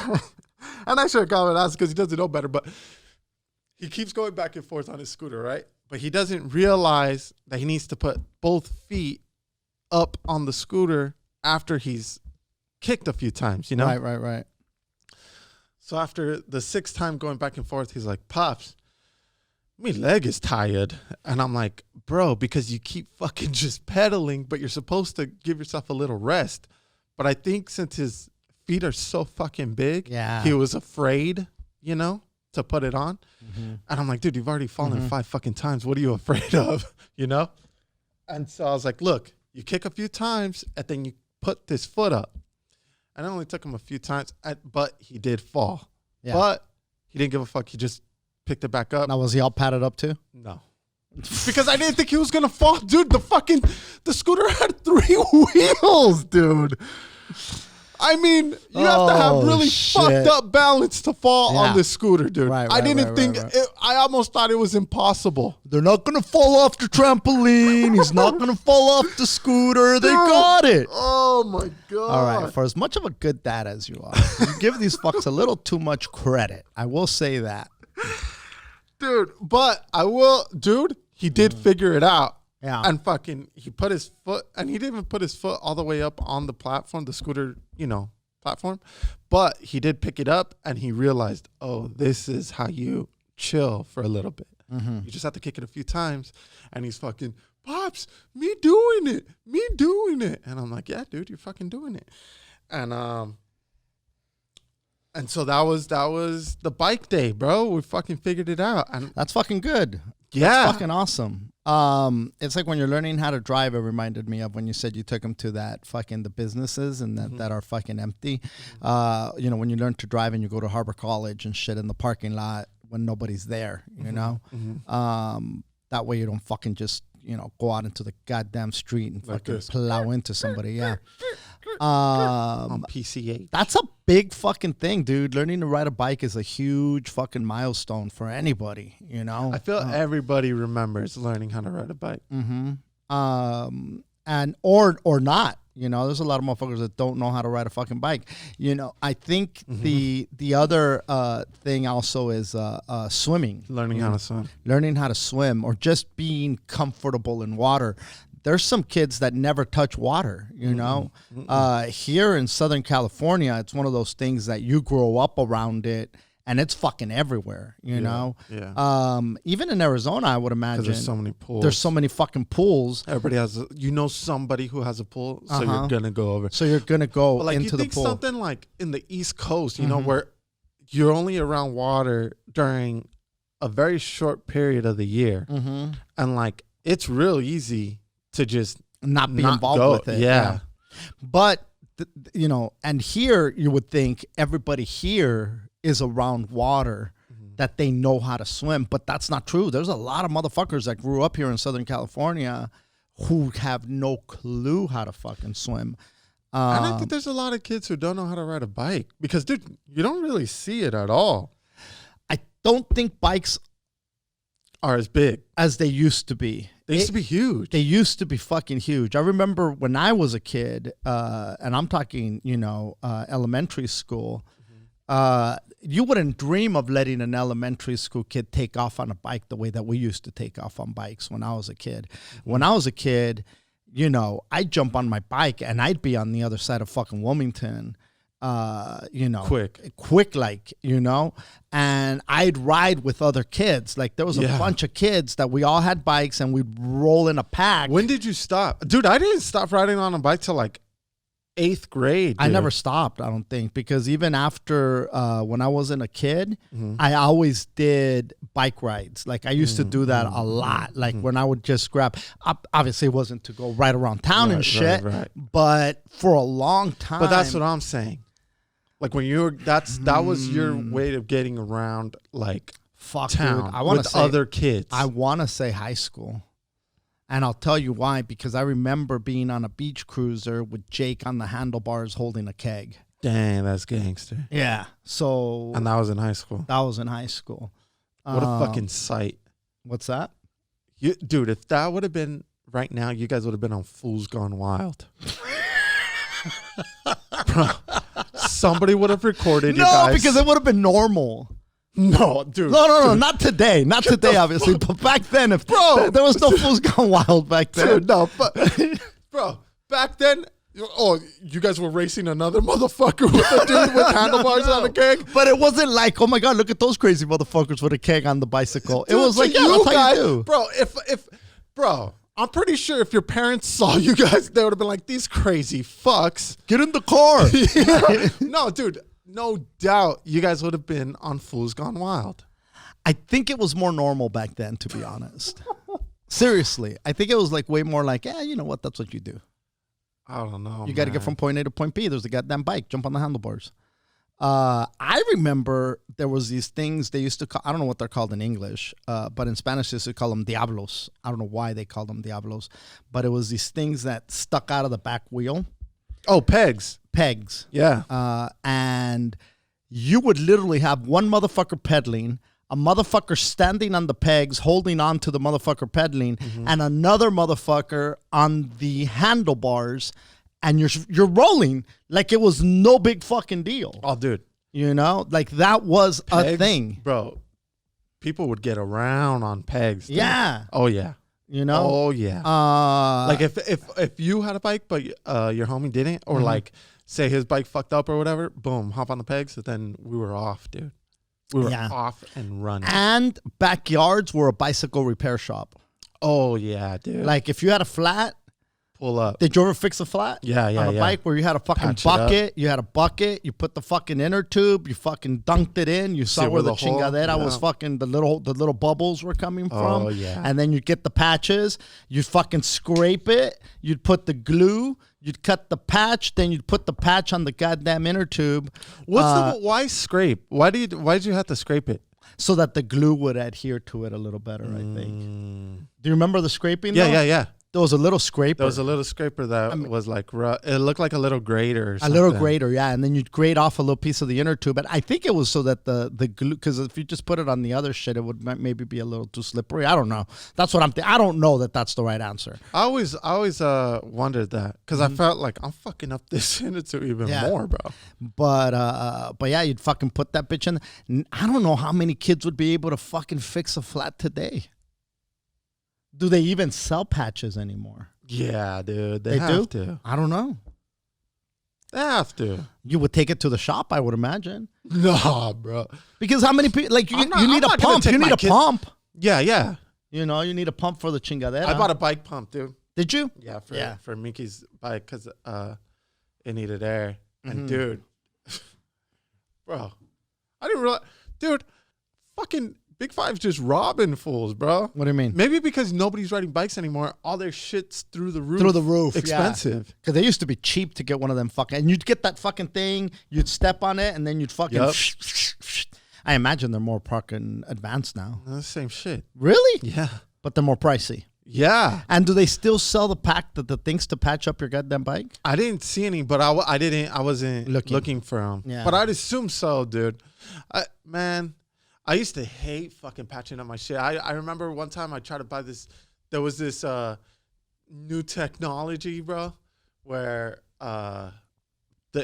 and I should have called him an asshole because he doesn't know better, but he keeps going back and forth on his scooter, right? But he doesn't realize that he needs to put both feet up on the scooter after he's kicked a few times, you know? Right. So after the 6th time going back and forth, he's like, Pops, my leg is tired. And I'm like, bro, because you keep fucking just pedaling, but you're supposed to give yourself a little rest. But I think since his feet are so fucking big, he was afraid, to put it on. And I'm like, dude, you've already fallen 5 fucking times. What are you afraid of? And so I was like, look, you kick a few times and then you put this foot up. And it only took him a few times, but he did fall. Yeah. But he didn't give a fuck. He just picked it back up. Now, was he all padded up too? No. because I didn't think he was gonna fall, dude. The scooter had 3 wheels, dude. I mean, you have to have really fucked up balance to fall on this scooter, dude. I didn't think. I almost thought it was impossible. They're not gonna fall off the trampoline. He's not gonna fall off the scooter. They got it. Oh my god! All right, for as much of a good dad as you are, you give these fucks a little too much credit. I will say that, dude. But I will, dude. He did figure it out. Yeah. And he put his foot, and he didn't even put his foot all the way up on the platform, the scooter, platform. But he did pick it up, and he realized, oh, this is how you chill for a little bit. You just have to kick it a few times. And he's fucking, Pops, me doing it. And I'm like, yeah, dude, you're fucking doing it. And so that was the bike day, bro. We fucking figured it out. And that's fucking good. Yeah. That's fucking awesome. It's like when you're learning how to drive, it reminded me of when you said you took them to the businesses and that are fucking empty. When you learn to drive and you go to Harbor College and shit in the parking lot when nobody's there, you know? That way you don't fucking just, go out into the goddamn street and fucking plow into somebody. Yeah. On PCH. That's a big fucking thing, dude. Learning to ride a bike is a huge fucking milestone for anybody, I feel everybody remembers learning how to ride a bike. And or not. There's a lot of motherfuckers that don't know how to ride a fucking bike. I think the other thing also is swimming. Learning how to swim. Learning how to swim or just being comfortable in water. There's some kids that never touch water, Here in Southern California, it's one of those things that you grow up around it and it's fucking everywhere, you know? Yeah. Even in Arizona, I would imagine. There's so many pools. There's so many fucking pools. Everybody has, somebody who has a pool, so you're going to go over. So you're going to go but into the pool. You think something like in the East Coast, where you're only around water during a very short period of the year. And it's real easy to just not be involved with it. Yeah. But, and here you would think everybody here is around water that they know how to swim, but that's not true. There's a lot of motherfuckers that grew up here in Southern California who have no clue how to fucking swim. And I think there's a lot of kids who don't know how to ride a bike because, dude, you don't really see it at all. I don't think bikes are as big as they used to be. They used to be huge. They used to be fucking huge. I remember when I was a kid, and I'm talking, elementary school, you wouldn't dream of letting an elementary school kid take off on a bike the way that we used to take off on bikes when I was a kid. When I was a kid, I'd jump on my bike and I'd be on the other side of fucking Wilmington, quick, and I'd ride with other kids. Like there was a bunch of kids that we all had bikes and we'd roll in a pack. When did you stop? Dude, I didn't stop riding on a bike till 8th grade. Dude. I never stopped, I don't think, because even after when I wasn't a kid, I always did bike rides. Like I used to do that a lot. Like when I would just grab, obviously it wasn't to go right around town and shit, but for a long time. But that's what I'm saying. Like when that was your way of getting around town, dude, I want to say other kids. I want to say high school. And I'll tell you why, because I remember being on a beach cruiser with Jake on the handlebars holding a keg. Dang, that's gangster. Yeah. So. And that was in high school. That was in high school. What a fucking sight. What's that? Dude, if that would have been right now, you guys would have been on Fools Gone Wild. Bro, somebody would have recorded you guys. No, because it would have been normal. No, dude. No, not today. Not today, obviously. But back then, there was no Fools Gone Wild back then. Dude, no, but, bro, back then, you guys were racing another motherfucker with a dude with handlebars on a keg? But it wasn't like, oh my God, look at those crazy motherfuckers with a keg on the bicycle. Dude, it was like, that's how you do. Bro, I'm pretty sure if your parents saw you guys, they would have been like, these crazy fucks. Get in the car. No, dude. No doubt you guys would have been on Fools Gone Wild. I think it was more normal back then, to be honest. Seriously. I think it was way more like, you know what? That's what you do. I don't know. You got to get from point A to point B. There's a goddamn bike. Jump on the handlebars. I remember there was these things they used to call, I don't know what they're called in English, but in Spanish they used to call them diablos. I don't know why they called them diablos, but it was these things that stuck out of the back wheel. Oh, pegs. Pegs. Yeah. And you would literally have one motherfucker pedaling, a motherfucker standing on the pegs, holding on to the motherfucker pedaling, and another motherfucker on the handlebars, and you're rolling like it was no big fucking deal. Oh, dude. You know, like that was Pegs, a thing. Bro, people would get around on pegs. Dude. Yeah. Oh, yeah. You know? Oh, yeah. Like if you had a bike, but your homie didn't, or like say his bike fucked up or whatever, boom, hop on the pegs, then we were off, dude. We were off and running. And backyards were a bicycle repair shop. Oh, yeah, dude. Like if you had a flat, pull up. did you ever fix a flat? Yeah, on a bike where you had a fucking bucket, you had a bucket, you put the fucking inner tube, you fucking dunked it in, you saw where the chingadera was fucking, the little bubbles were coming from. Oh, yeah. And then you'd get the patches, you'd fucking scrape it, you'd put the glue, you'd cut the patch, then you'd put the patch on the goddamn inner tube. Why scrape? Why did you have to scrape it? So that the glue would adhere to it a little better, I think. Do you remember the scraping? Yeah, yeah. There was a little scraper. There was a little scraper that was like rough. It looked like a little grater or something. A little grater, yeah. And then you'd grate off a little piece of the inner tube. But I think it was so that the glue, because if you just put it on the other shit, it would maybe be a little too slippery. I don't know. That's what I'm thinking. I don't know that that's the right answer. I always wondered that because I felt like I'm fucking up this inner tube even more, bro. But yeah, you'd fucking put that bitch in. I don't know how many kids would be able to fucking fix a flat today. Do they even sell patches anymore? Yeah, dude. They have to. I don't know. They have to. You would take it to the shop, I would imagine. No, bro. Because how many people, like, you need a pump. You need a pump. Yeah, yeah. You know, you need a pump for the chingadera. I bought a bike pump, dude. Did you? Yeah, for Miki's bike because it needed air. And, dude, bro, I didn't realize. Dude, fucking Big Five's just robbing fools, bro. What do you mean? Maybe because nobody's riding bikes anymore. All their shit's through the roof. Through the roof. Expensive. Because they used to be cheap to get one of them fucking. And you'd get that fucking thing, you'd step on it, and then you'd fucking. Yep. I imagine they're more fucking advanced now. The same shit. Really? Yeah. But they're more pricey. Yeah. And do they still sell the things to patch up your goddamn bike? I didn't see any, but I wasn't looking for them. Yeah. But I'd assume so, dude. Man, I used to hate fucking patching up my shit. I remember one time I tried to buy this. There was this new technology, bro, where the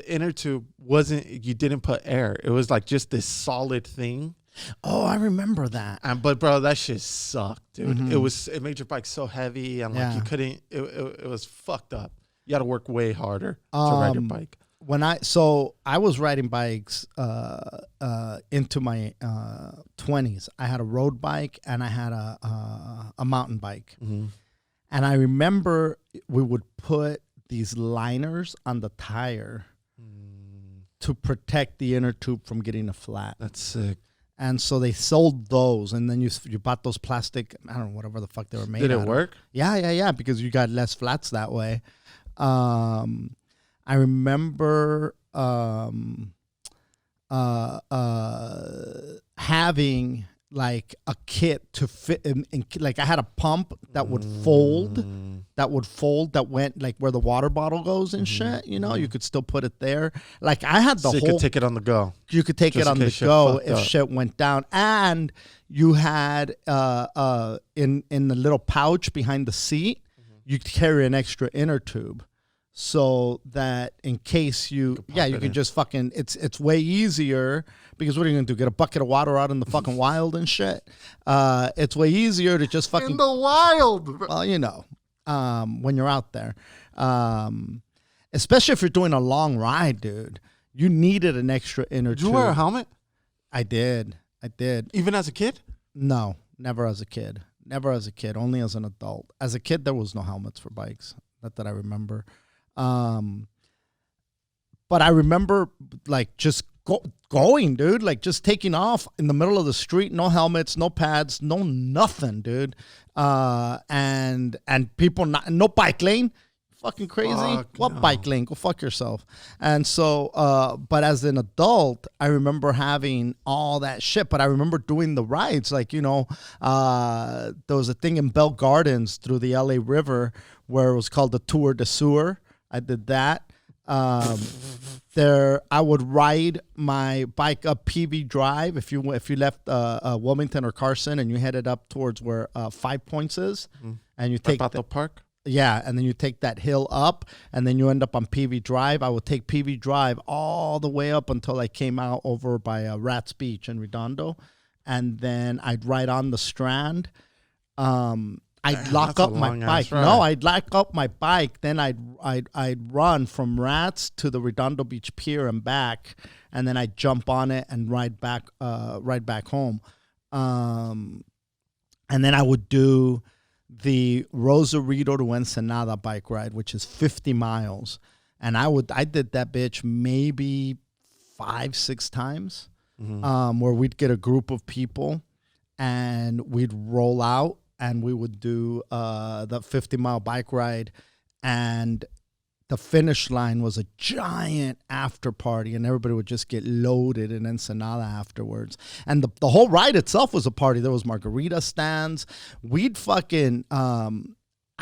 inner tube you didn't put air. It was like just this solid thing. Oh, I remember that. But bro, that shit sucked, dude. It made your bike so heavy and like you couldn't. It was fucked up. You got to work way harder to ride your bike. I was riding bikes into my 20s. I had a road bike and I had a mountain bike. And I remember we would put these liners on the tire to protect the inner tube from getting a flat. That's sick. And so they sold those, and then you bought those plastic, I don't know, whatever the fuck they were made Did out it work? Yeah, because you got less flats that way. I remember having like a kit to fit in, like I had a pump that would fold, that went like where the water bottle goes and shit, you know, you could still put it there. Like I had the so you whole, could take it on the go. you could take it on the go if shit went down. And you had in the little pouch behind the seat, you could carry an extra inner tube. So that in case you can just fucking, it's way easier because what are you going to do? Get a bucket of water out in the fucking wild and shit? It's way easier to just fucking. In the wild! Well, you know, when you're out there. Especially if you're doing a long ride, dude. You needed an extra inner tube. Did you wear a helmet? I did. Even as a kid? No, never as a kid. Only as an adult. As a kid, there was no helmets for bikes. Not that I remember. But I remember like just going, dude, like just taking off in the middle of the street, no helmets, no pads, no nothing, dude. And people no bike lane, fucking crazy? Fuck no. Bike lane? Go fuck yourself. And so, but as an adult, I remember having all that shit. But I remember doing the rides. Like, there was a thing in Bell Gardens through the LA River where it was called the Tour de Sewer. I did that. I would ride my bike up PV Drive if you left Wilmington or Carson and you headed up towards where 5 Points is, and you take Battle Park. Yeah, and then you take that hill up, and then you end up on PV Drive. I would take PV Drive all the way up until I came out over by Rats Beach in Redondo, and then I'd ride on the Strand. I'd lock up my bike. No, I'd lock up my bike. Then I'd run from Rats to the Redondo Beach Pier and back, and then I'd jump on it and ride back home. And then I would do the Rosarito to Ensenada bike ride, which is 50 miles, and I did that bitch maybe 5-6 times, where we'd get a group of people, and we'd roll out. And we would do the 50-mile bike ride, and the finish line was a giant after party, and everybody would just get loaded in Ensenada afterwards. And the whole ride itself was a party. There was margarita stands. We'd fucking, I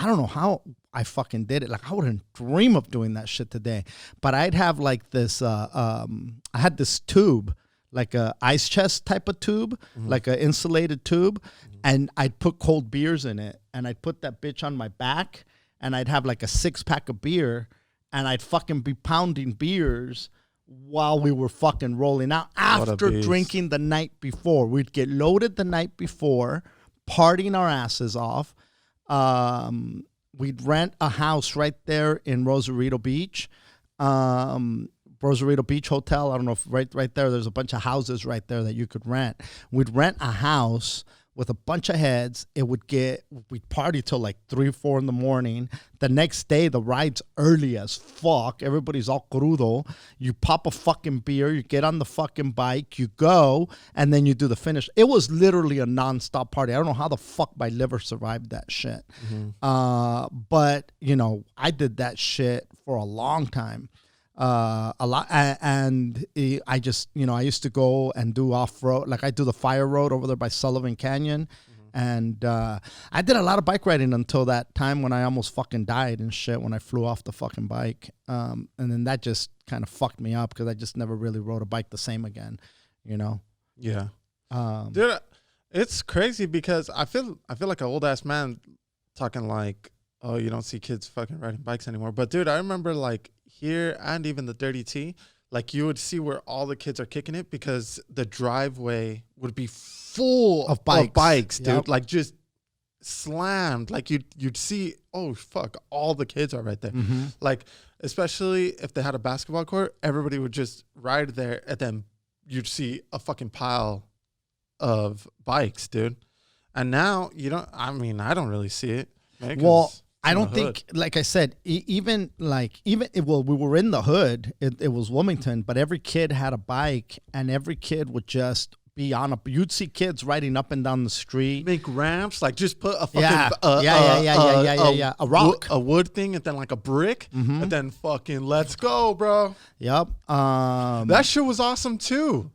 don't know how I fucking did it. Like, I wouldn't dream of doing that shit today. But I'd have like this, I had this tube, like a ice chest type of tube, like an insulated tube, and I'd put cold beers in it, and I'd put that bitch on my back, and I'd have like a 6-pack of beer, and I'd fucking be pounding beers while we were fucking rolling out after drinking the night before. We'd get loaded the night before, partying our asses off. We'd rent a house right there in Rosarito Beach. Rosarito Beach Hotel. I don't know if right there, there's a bunch of houses right there that you could rent. We'd rent a house with a bunch of heads. We'd party till like 3 or 4 in the morning. The next day, the ride's early as fuck. Everybody's all crudo. You pop a fucking beer, you get on the fucking bike, you go, and then you do the finish. It was literally a nonstop party. I don't know how the fuck my liver survived that shit. But, I did that shit for a long time. A lot, and I just, I used to go and do off-road, like I do the fire road over there by Sullivan Canyon, and I did a lot of bike riding until that time when I almost fucking died and shit when I flew off the fucking bike, and then that just kind of fucked me up because I just never really rode a bike the same again, Yeah. Dude, it's crazy because I feel like an old-ass man talking like, oh, you don't see kids fucking riding bikes anymore. But, dude, I remember, like, here and even the Dirty T, like, you would see where all the kids are kicking it because the driveway would be full of bikes, dude. Yep. Like, just slammed. Like, you'd see, oh, fuck, all the kids are right there. Like, especially if they had a basketball court, everybody would just ride there, and then you'd see a fucking pile of bikes, dude. And now, I don't really see it. Right? Well, I don't think, like I said, we were in the hood. It was Wilmington, but every kid had a bike, and every kid would just be on you'd see kids riding up and down the street. Make ramps, like just put a fucking a rock, a wood thing, and then like a brick, and then fucking let's go, bro. Yep. That shit was awesome too.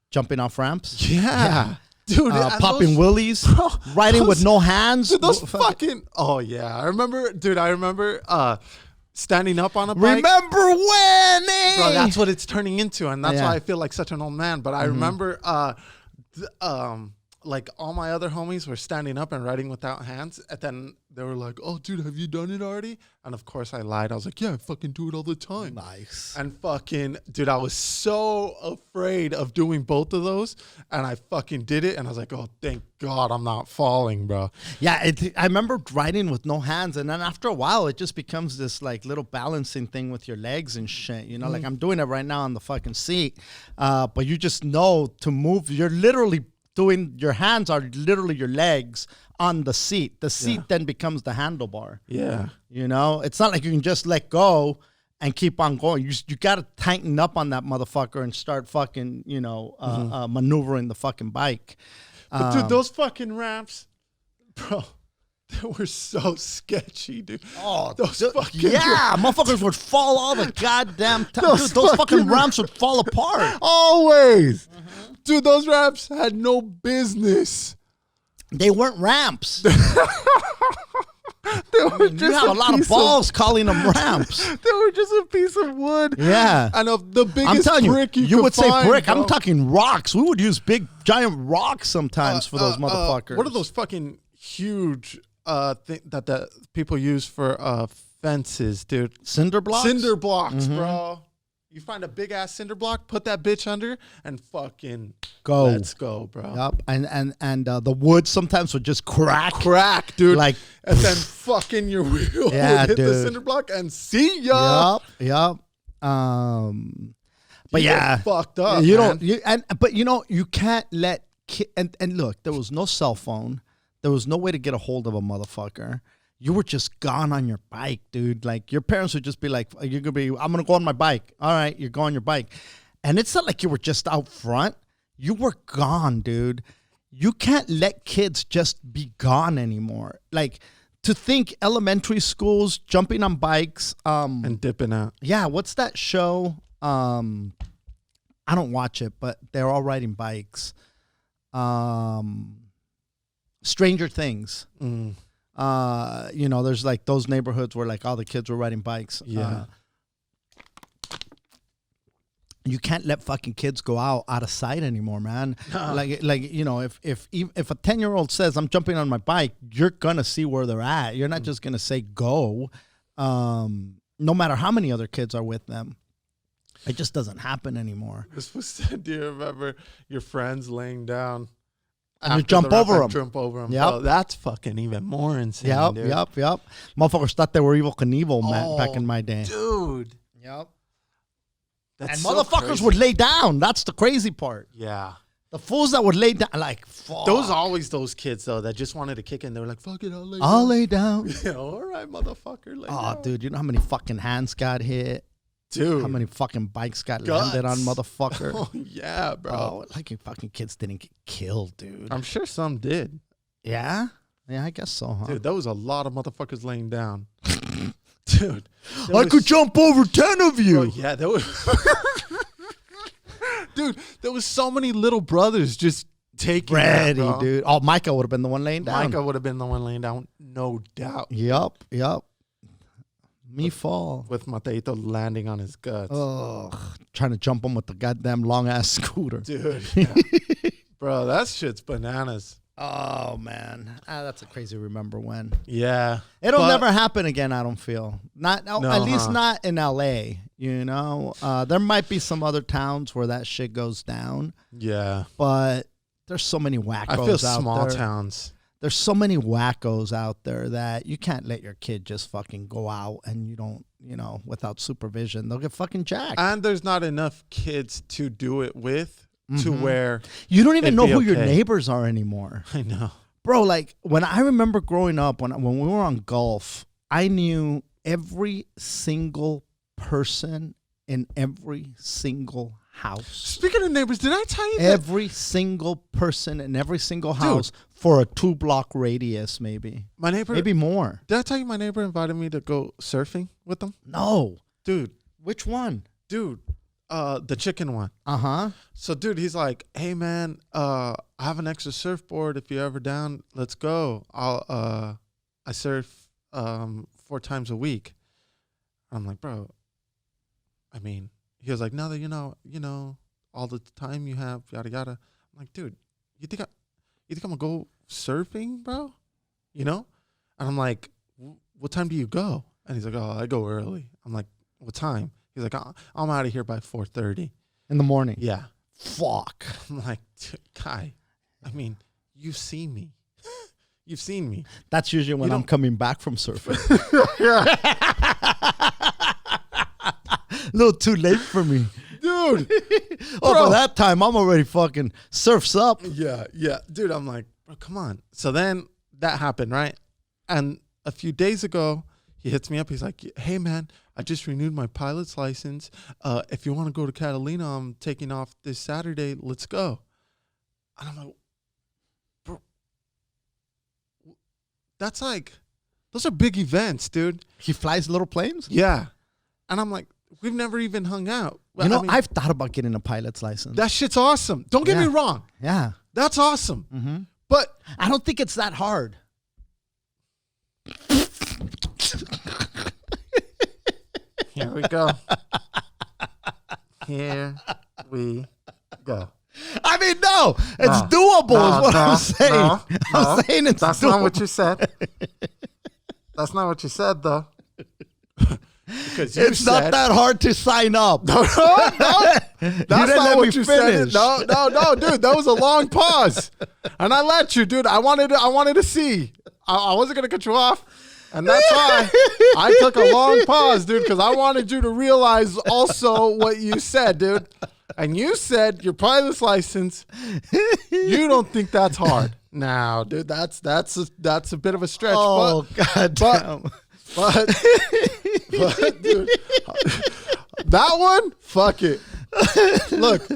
Jumping off ramps. Yeah. Dude, popping willies, riding with no hands. Dude, those fucking. Oh yeah, I remember standing up on a bike. Remember when? Bro, that's what it's turning into, and that's why I feel like such an old man. But I remember, like all my other homies were standing up and riding without hands, and then they were like, "Oh, dude, have you done it already?" And of course, I lied. I was like, "Yeah, I fucking do it all the time." Nice. And fucking, dude, I was so afraid of doing both of those, and I fucking did it, and I was like, "Oh, thank God, I'm not falling, bro." Yeah, I remember riding with no hands, and then after a while, it just becomes this like little balancing thing with your legs and shit. Like I'm doing it right now on the fucking seat, but you just know to move. You're literally doing, your hands are literally your legs on the seat. The seat then becomes the handlebar. Yeah. It's not like you can just let go and keep on going. You got to tighten up on that motherfucker and start fucking, maneuvering the fucking bike. But dude, those fucking ramps, bro, They were so sketchy, dude. Oh, those fucking yeah, motherfuckers would fall all the goddamn time. Those Dude, those fucking fucking ramps would fall apart. always, dude. Those raps had no business. They weren't ramps. They were You have a lot of balls calling them ramps. They were just a piece of wood. Yeah. And of the biggest I'm telling brick you could would say find, brick. bro. I'm talking rocks. We would use big, giant rocks sometimes for those motherfuckers. What are those fucking huge that the people use for fences, dude? Cinder blocks? Cinder blocks, bro. You find a big ass cinder block, put that bitch under, and fucking Go. Let's go, bro. Yep. And the wood sometimes would just crack, dude. Like, and then fucking your wheel Yeah, would hit the dude. cinder block and see ya. Yep. But You yeah, get fucked up. you man. don't. But you can't let and look. There was no cell phone. There was no way to get a hold of a motherfucker. You were just gone on your bike, dude. Like your parents would just be like, I'm gonna go on my bike. All right, you're going on your bike. And it's not like you were just out front. You were gone, dude. You can't let kids just be gone anymore. Like to think elementary schools jumping on bikes, and dipping out. yeah, what's that show? I don't watch it, but they're all riding bikes. Stranger Things. There's like those neighborhoods where like all the kids were riding bikes. Yeah. You can't let fucking kids go out of sight anymore, man. Like if a 10-year-old says I'm jumping on my bike, you're gonna see where they're at. You're not just gonna say go, no matter how many other kids are with them. It just doesn't happen anymore. This was. Do you remember your friends laying down? And you jump over them. Jump over them. Yep. Oh, that's fucking even more insane. Dude. Yep. Motherfuckers thought they were Evil Knievel, man, back in my day. Dude. Yep. That's And so motherfuckers crazy. would lay down. That's the crazy part. Yeah. The fools that would lay down, like, fuck. Those always those kids though that just wanted to kick in. They were like, "Fuck it, I'll lay down. Yeah, all right, motherfucker. Lay Oh, down. dude, you know how many fucking hands got hit? Dude. How many fucking bikes got Guts. landed on, mother? Oh yeah, bro. Oh, like you fucking kids didn't get killed, dude. I'm sure some did. Yeah, I guess so, huh? Dude, there was a lot of motherfuckers laying down. Dude. I could jump over 10 of you. Bro, yeah, there was. Dude, there was so many little brothers just taking Ready, that, bro. dude. Oh, Micah would have been the one laying down. Micah would have been the one laying down, no doubt. Yup. Me fall. With Mateito landing on his guts. Ugh, trying to jump him with the goddamn long ass scooter. Dude, yeah. Bro, that shit's bananas. Oh man, that's a crazy remember when. Yeah. It'll never happen again. I don't feel not No, at least not in L.A. You know, there might be some other towns where that shit goes down. Yeah. But there's so many wackos. I feel out small there. towns. There's so many wackos out there that you can't let your kid just fucking go out and you don't, without supervision. They'll get fucking jacked. And there's not enough kids to do it with to where You don't even it'd know be who your okay. neighbors are anymore. I know. Bro, like when I remember growing up, when we were on Gulf, I knew every single person in every single house. Speaking of neighbors, did I tell you that? Every single person in every single house for a 2-block radius, maybe. My neighbor, Maybe more. did I tell you my neighbor invited me to go surfing with them? No. Dude, Which one? the chicken one. Uh-huh. So, dude, he's like, "Hey, man, I have an extra surfboard. If you're ever down, let's go. I surf 4 times a week." I'm like, "Bro, I mean," he was like, "Now that you know all the time you have, yada yada." I'm like, "Dude, you think I'm gonna go surfing, bro? You know?" And I'm like, "What time do you go?" And he's like, "Oh, I go early." I'm like, "What time?" He's like, "I'm out of here by 4:30 in the morning." Yeah. Fuck. I'm like, Kai, I mean, you've seen me. You've seen me. That's usually when I'm coming back from surfing. A little too late for me. Dude. By that time, I'm already fucking surfs up. Yeah. Dude, I'm like, bro, come on. So then that happened, right? And a few days ago, he hits me up. He's like, "Hey, man, I just renewed my pilot's license. If you want to go to Catalina, I'm taking off this Saturday. Let's go." And I'm like, "Bro, those are big events, dude. He flies little planes? Yeah. And I'm like, we've never even hung out. You know, I've thought about getting a pilot's license. That shit's awesome. Don't get me wrong. Yeah. That's awesome. Mm-hmm. But I don't think it's that hard. Here we go. Here we go. I mean, no, it's doable is what I'm saying. I'm saying it's That's doable. not what you said. That's not what you said, though. Because it's not that hard to sign up. No. That's not what you said. No, dude. That was a long pause. And I let you, dude. I wanted to see. I wasn't going to cut you off. And that's why I took a long pause, dude, because I wanted you to realize also what you said, dude. And you said your pilot's license, you don't think that's hard. Now, dude, that's a bit of a stretch. Oh, God damn. But dude, that one, fuck it. Look,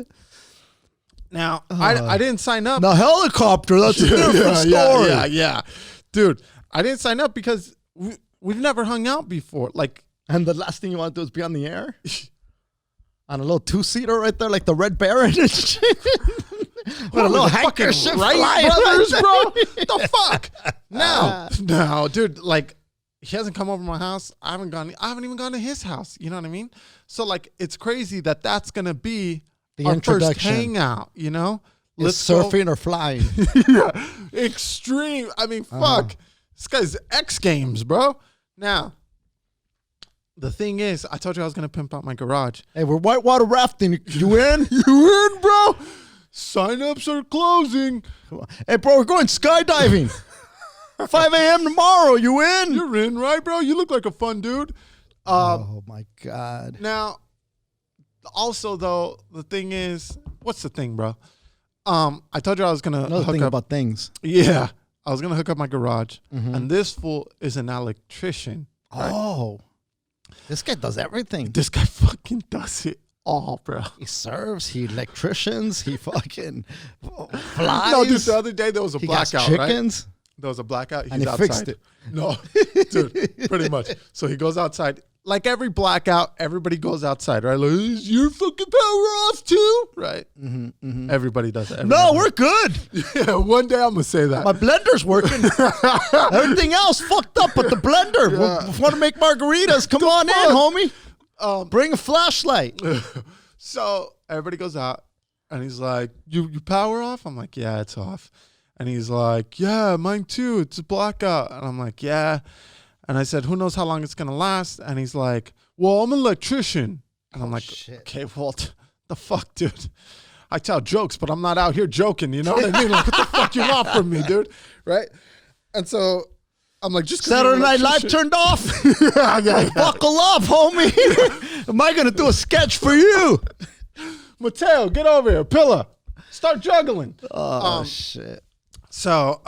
now, I didn't sign up. The helicopter, that's a different story. Yeah. Dude, I didn't sign up because we've never hung out before. Like, and the last thing you want to do is be on the air? On a little two-seater right there, like the Red Baron and shit. With a little handkerchief Wright brothers, bro. The fuck? No, dude, like, he hasn't come over to my house. I haven't even gone to his house. You know what I mean? So, like, it's crazy that's going to be the our introduction. First hangout, you know? Let's surfing or flying. Yeah. Extreme. I mean, fuck. This guy's X Games, bro. Now, the thing is, I told you I was going to pimp out my garage. Hey, we're whitewater rafting. You in? You in, bro? Sign-ups are closing. Hey, bro, we're going skydiving. 5 a.m. tomorrow. You in? You're in, right, bro? You look like a fun dude. Oh, my God. Now, also, though, the thing is, what's the thing, bro? I told you I was going to Another hook thing up. about things. Yeah. I was going to hook up my garage. And this fool is an electrician. Right? Oh. This guy does everything. This guy fucking does it all, bro. He serves. He electricians. He fucking flies. No, dude, the other day there was a blackout, chickens. Right? There was a blackout. He's And he outside. fixed it. No, dude, pretty much. So he goes outside. Like every blackout, everybody goes outside, right? Like, is your fucking power off too? Right? Everybody does it. No, we're good. Yeah, one day I'm going to say that. My blender's working. Everything else fucked up, but the blender. Yeah. We want to make margaritas. Come on in, homie. Bring a flashlight. So everybody goes out, and he's like, you power off? I'm like, yeah, it's off. And he's like, yeah, mine too. It's a blackout. And I'm like, yeah. And I said, who knows how long it's going to last? And he's like, well, I'm an electrician. And I'm like, shit. okay, well, the fuck, dude? I tell jokes, but I'm not out here joking. You know what I mean? Like, what the fuck you want from me, dude? Right? And so I'm like, just 'cause you're an Saturday Night Live electrician- turned off. yeah. Buckle up, homie. Am I going to do a sketch for you? Mateo, get over here. Pilla. Start juggling. Oh, shit. So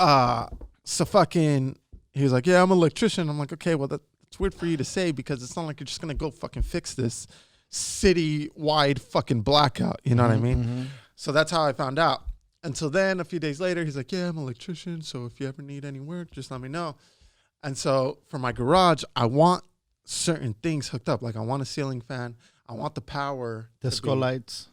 fucking, he was like, yeah, I'm an electrician. I'm like, okay, well, that's weird for you to say because it's not like you're just going to go fucking fix this city-wide fucking blackout. You know what I mean? So that's how I found out. Until then, a few days later, he's like, yeah, I'm an electrician. So if you ever need any work, just let me know. And so for my garage, I want certain things hooked up. Like I want a ceiling fan. I want the power. Disco lights.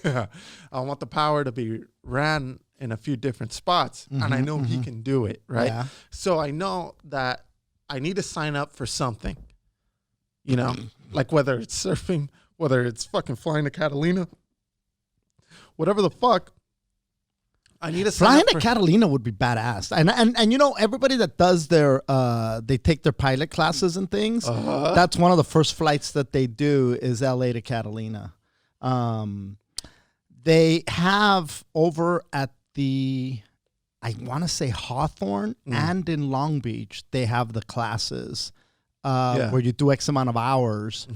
Yeah. I want the power to be ran in a few different spots. And I know he can do it, right? Yeah. So I know that I need to sign up for something, you know, like whether it's surfing, whether it's fucking flying to Catalina, whatever the fuck. I need to sign Flying up to for. Catalina would be badass. And you know, everybody that does their, they take their pilot classes and things, that's one of the first flights that they do is LA to Catalina. They have over at I want to say Hawthorne and in Long Beach, they have the classes where you do X amount of hours.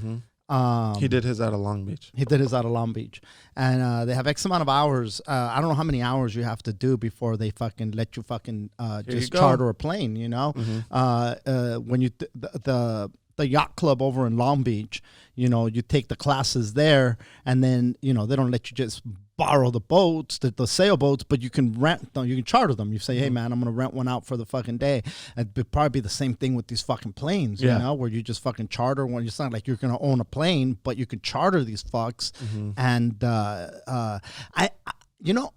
He did his out of Long Beach. He did his out of Long Beach. And they have X amount of hours. I don't know how many hours you have to do before they fucking let you fucking just charter a plane, you know? When you, the yacht club over in Long Beach, you know, you take the classes there and then, you know, they don't let you just borrow the boats, the sailboats, but you can rent them, you can charter them. You say, hey man, I'm gonna rent one out for the fucking day. It'd probably be the same thing with these fucking planes, you know, where you just fucking charter one. It's not like you're gonna own a plane, but you can charter these fucks. And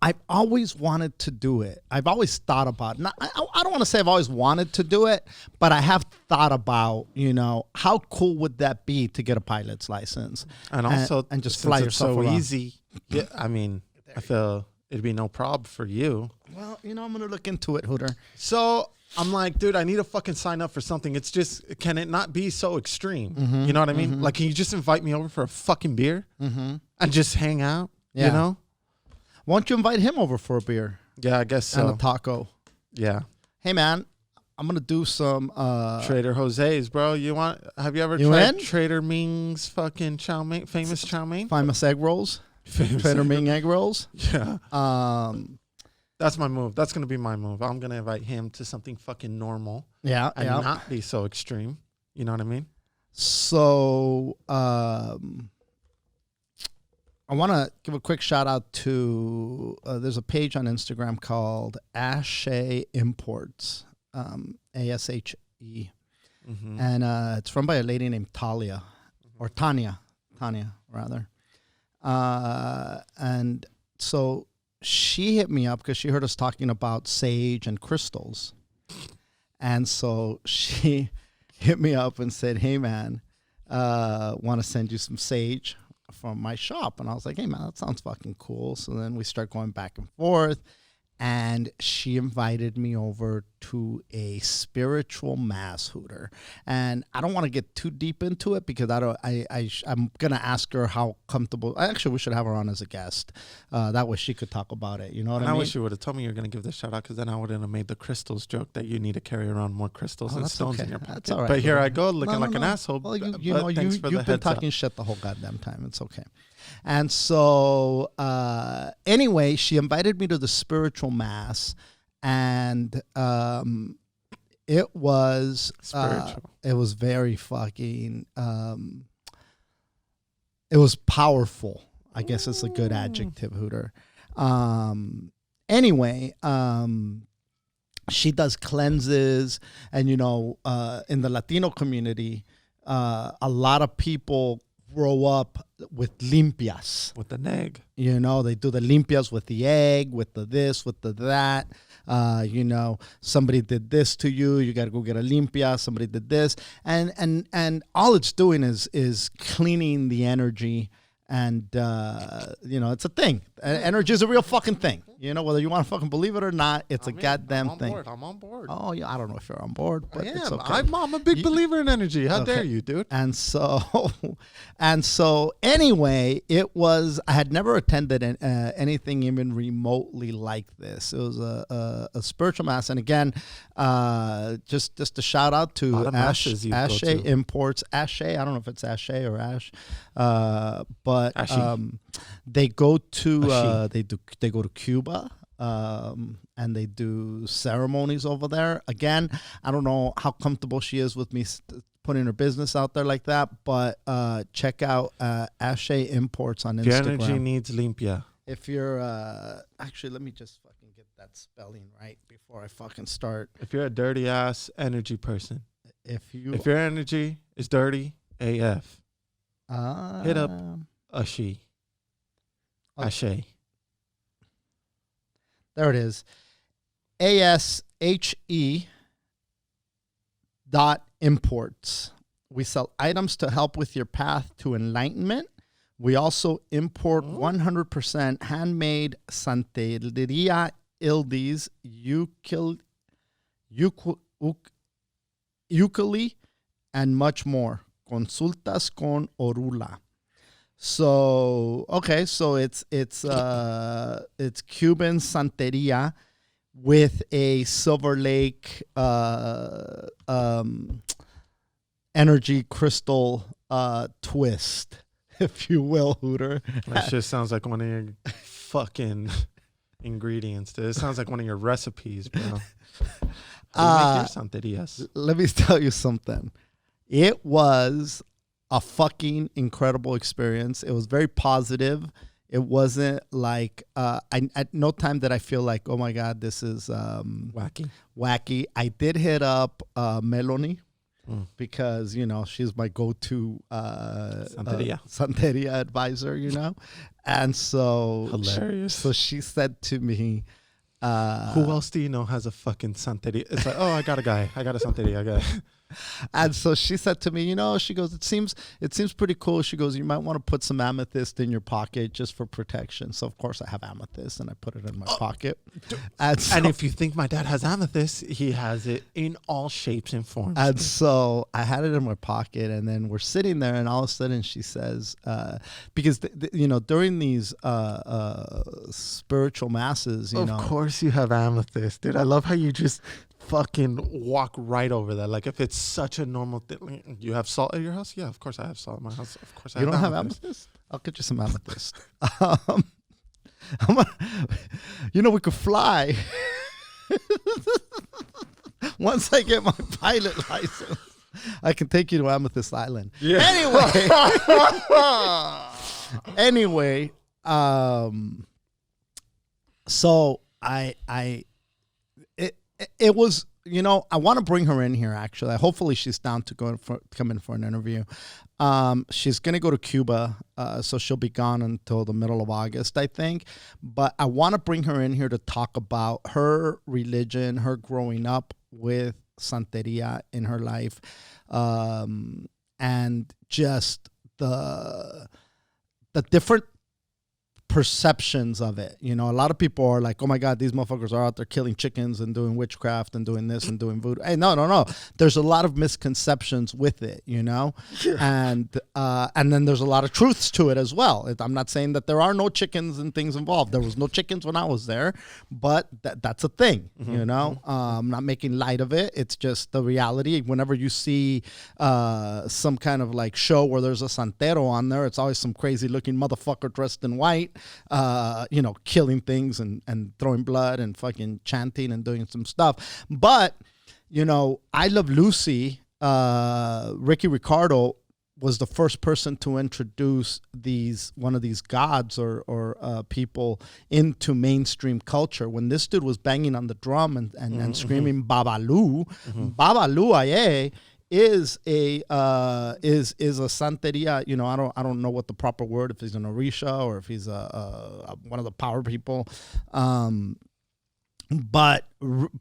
I've always wanted to do it. I've always thought about it. I don't want to say I've always wanted to do it, but I have thought about, how cool would that be to get a pilot's license? And also, and just fly yourself so around. easy. Yeah, I mean, I feel it'd be no problem for you. Well, I'm going to look into it, Hooter. So I'm like, dude, I need to fucking sign up for something. It's just, can it not be so extreme? You know what I mean? Like, can you just invite me over for a fucking beer and just hang out? Yeah. You know? Why don't you invite him over for a beer? Yeah, I guess so. And a taco. Yeah. Hey, man, I'm going to do some... Trader Jose's, bro. Have you ever tried Trader Ming's fucking chow mein, famous chow mein? Famous egg rolls? Trader Ming egg rolls? Yeah. That's my move. That's going to be my move. I'm going to invite him to something fucking normal. Yeah. And not be so extreme. You know what I mean? So, I want to give a quick shout out to, there's a page on Instagram called Ashe Imports, ASHE. And it's run by a lady named Talia, or Tanya rather. And so she hit me up because she heard us talking about sage and crystals. And so she hit me up and said, hey, man, want to send you some sage from my shop. And I was like, hey, man, that sounds fucking cool. So then we start going back and forth. And she invited me over to a spiritual mass, Hooter. And I don't want to get too deep into it because I'm going to ask her how comfortable. Actually, we should have her on as a guest. That way she could talk about it. You know what I mean? I wish you would have told me you were going to give this shout out because then I wouldn't have made the crystals joke that you need to carry around more crystals and stones in your pocket. That's all right. But here I go looking like an asshole. Well, thanks for you've the been talking shit the whole goddamn time. It's okay. And so, anyway, she invited me to the spiritual mass, and it was spiritual. It was very fucking. It was powerful. I guess it's a good adjective, Hooter. Anyway, she does cleanses, and in the Latino community, a lot of people grow up with limpias. With an egg. They do the limpias with the egg, with the this, with the that. Somebody did this to you. You got to go get a limpia. Somebody did this. And all it's doing is cleaning the energy. And, it's a thing. Energy is a real fucking thing. Whether you want to fucking believe it or not, it's a goddamn thing. I'm on board. Oh, yeah. I don't know if you're on board, but it's okay. I'm a big believer in energy. How dare you, dude? And so anyway, I had never attended anything even remotely like this. It was a spiritual mass. And again, just a shout out to Ashe Imports. Ashe, I don't know if it's Ashe or Ash, but they go to they go to Cuba, and they do ceremonies over there. Again, I don't know how comfortable she is with me putting her business out there like that, but check out Ashe Imports on Instagram. Your energy needs limpia. If you're actually, let me just fucking get that spelling right before I fucking start. If you're a dirty ass energy person, if your energy is dirty AF, hit up Ashe. Ashe. There it is. ASHE.imports. We sell items to help with your path to enlightenment. We also import 100% handmade Santeria Ildes, ukulele, and much more. Consultas con Orula. So it's Cuban Santeria with a Silver Lake energy crystal twist, if you will, Hooter. That just sounds like one of your fucking ingredients. It sounds like one of your recipes, bro. Make your Santerias. Let me tell you something. It was a fucking incredible experience. It was very positive. It wasn't like at no time did I feel like, oh my God, this is wacky. I did hit up Melanie because she's my go-to Santeria advisor, and so Hilarious. So she said to me, who else do you know has a fucking Santeria? It's like, oh, I got a guy. I got a Santeria. And so she said to me, she goes, it seems pretty cool. She goes, you might want to put some amethyst in your pocket just for protection. So of course I have amethyst and I put it in my pocket. And if you think my dad has amethyst, he has it in all shapes and forms. And so I had it in my pocket, and then we're sitting there, and all of a sudden she says, because during these spiritual masses, of course you have amethyst, dude. I love how you just fucking walk right over that. Like, if it's such a normal thing. You have salt at your house? Yeah, of course I have salt at my house. Of course I have amethyst. You don't have amethyst? I'll get you some amethyst. We could fly. Once I get my pilot license, I can take you to Amethyst Island. Yeah. Anyway, so it was, I want to bring her in here, actually. Hopefully she's down to come in for an interview. She's going to go to Cuba, so she'll be gone until the middle of August, I think. But I want to bring her in here to talk about her religion, her growing up with Santeria in her life, and just the different perceptions of it. A lot of people are like, oh my God, these motherfuckers are out there killing chickens and doing witchcraft and doing this and doing voodoo. Hey, no. There's a lot of misconceptions with it, and then there's a lot of truths to it as well. I'm not saying that there are no chickens and things involved. There was no chickens when I was there, but that's a thing, I'm not making light of it. It's just the reality. Whenever you see some kind of like show where there's a santero on there, it's always some crazy looking motherfucker dressed in white, killing things and throwing blood and fucking chanting and doing some stuff. But, I Love Lucy, Ricky Ricardo was the first person to introduce one of these gods or people into mainstream culture. When this dude was banging on the drum and screaming Babalu, Babalu aye, is a Santeria. I don't know what the proper word, if he's an Orisha or if he's one of the power people. But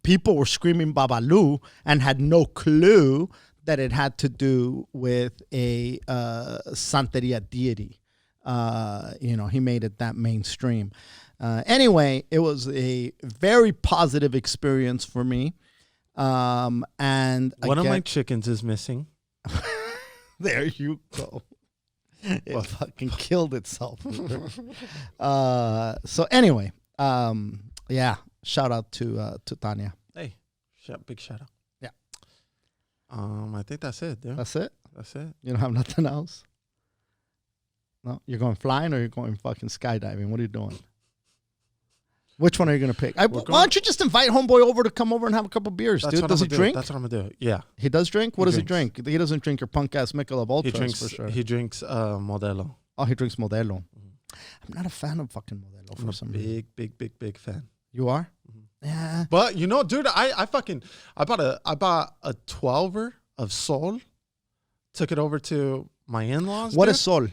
people were screaming Babalu and had no clue that it had to do with a Santeria deity. He made it that mainstream. Anyway, it was a very positive experience for me. And one of my chickens is missing. There you go. It fucking killed itself. So anyway, shout out to Tanya. Hey, big shout out. Yeah. I think that's it, dude. That's it? That's it. You don't have nothing else? No? You're going flying or you're going fucking skydiving? What are you doing? Which one are you going to pick? Why don't you just invite homeboy over to come over and have a couple beers, dude? Does he drink? That's what I'm going to do. Yeah. He does drink? What does he drink? He doesn't drink your punk-ass Michelob Ultras, for sure. He drinks Modelo. Oh, he drinks Modelo. I'm not a fan of fucking Modelo for some reason. Big fan. You are? Yeah. But, dude, I bought a 12er of Sol, took it over to my in-laws. What is Sol?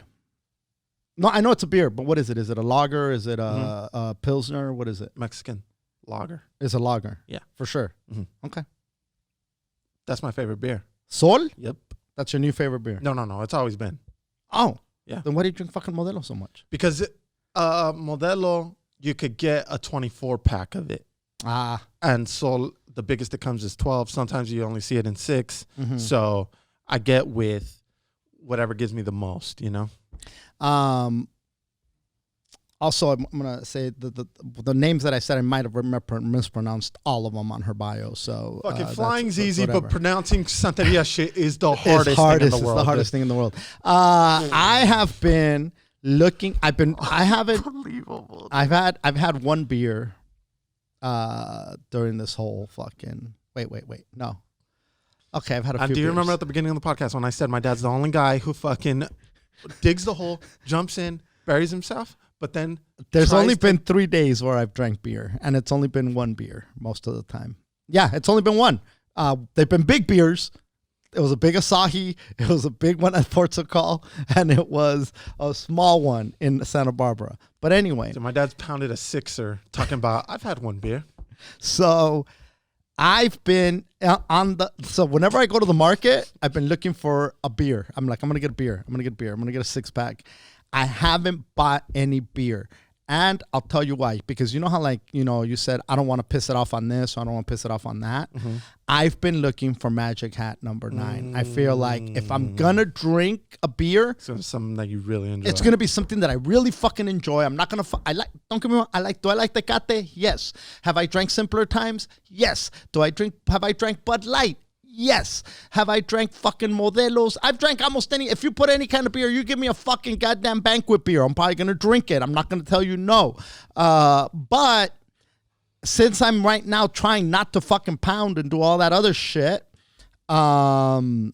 No, I know it's a beer, but what is it? Is it a lager? Is it a pilsner? What is it? Mexican lager. It's a lager. Yeah. For sure. Okay. That's my favorite beer. Sol? Yep. That's your new favorite beer? No. It's always been. Oh. Yeah. Then why do you drink fucking Modelo so much? Because Modelo, you could get a 24-pack of it. And Sol, the biggest it comes is 12. Sometimes you only see it in 6. So I get with whatever gives me the most, Also, I'm going to say the names that I said, I might have mispronounced all of them on her bio. So fucking flying's easy, but pronouncing Santeria shit is the hardest thing in the world. It's the hardest thing in the world. I have been looking. Unbelievable. I've had one beer during this whole fucking. Wait. No. Okay, I've had a few. Do you remember at the beginning of the podcast when I said my dad's the only guy who fucking digs the hole, jumps in, buries himself? but then There's tries only to- been 3 days where I've drank beer, and it's only been one beer most of the time. Yeah, it's only been one. They've been big beers. It was a big Asahi. It was a big one at Portugal, and it was a small one in Santa Barbara. But anyway, So my dad's pounded a sixer talking about, I've had one beer. so I've been so whenever I go to the market, I've been looking for a beer. I'm like, I'm going to get a beer. I'm going to get a beer. I'm going to get a 6-pack. I haven't bought any beer. And I'll tell you why. Because you know how, like, you said, I don't want to piss it off on this, or I don't want to piss it off on that. Mm-hmm. I've been looking for Magic Hat number 9. I feel like if I'm going to drink a beer, So something that you really enjoy. it's going to be something that I really fucking enjoy. I'm not going to, don't get me wrong, do I like Tecate? Yes. Have I drank simpler times? Yes. Have I drank Bud Light? Yes. Have I drank fucking Modelos? I've drank almost any. If you put any kind of beer, you give me a fucking goddamn banquet beer, I'm probably going to drink it. I'm not going to tell you no. But since I'm right now trying not to fucking pound and do all that other shit, I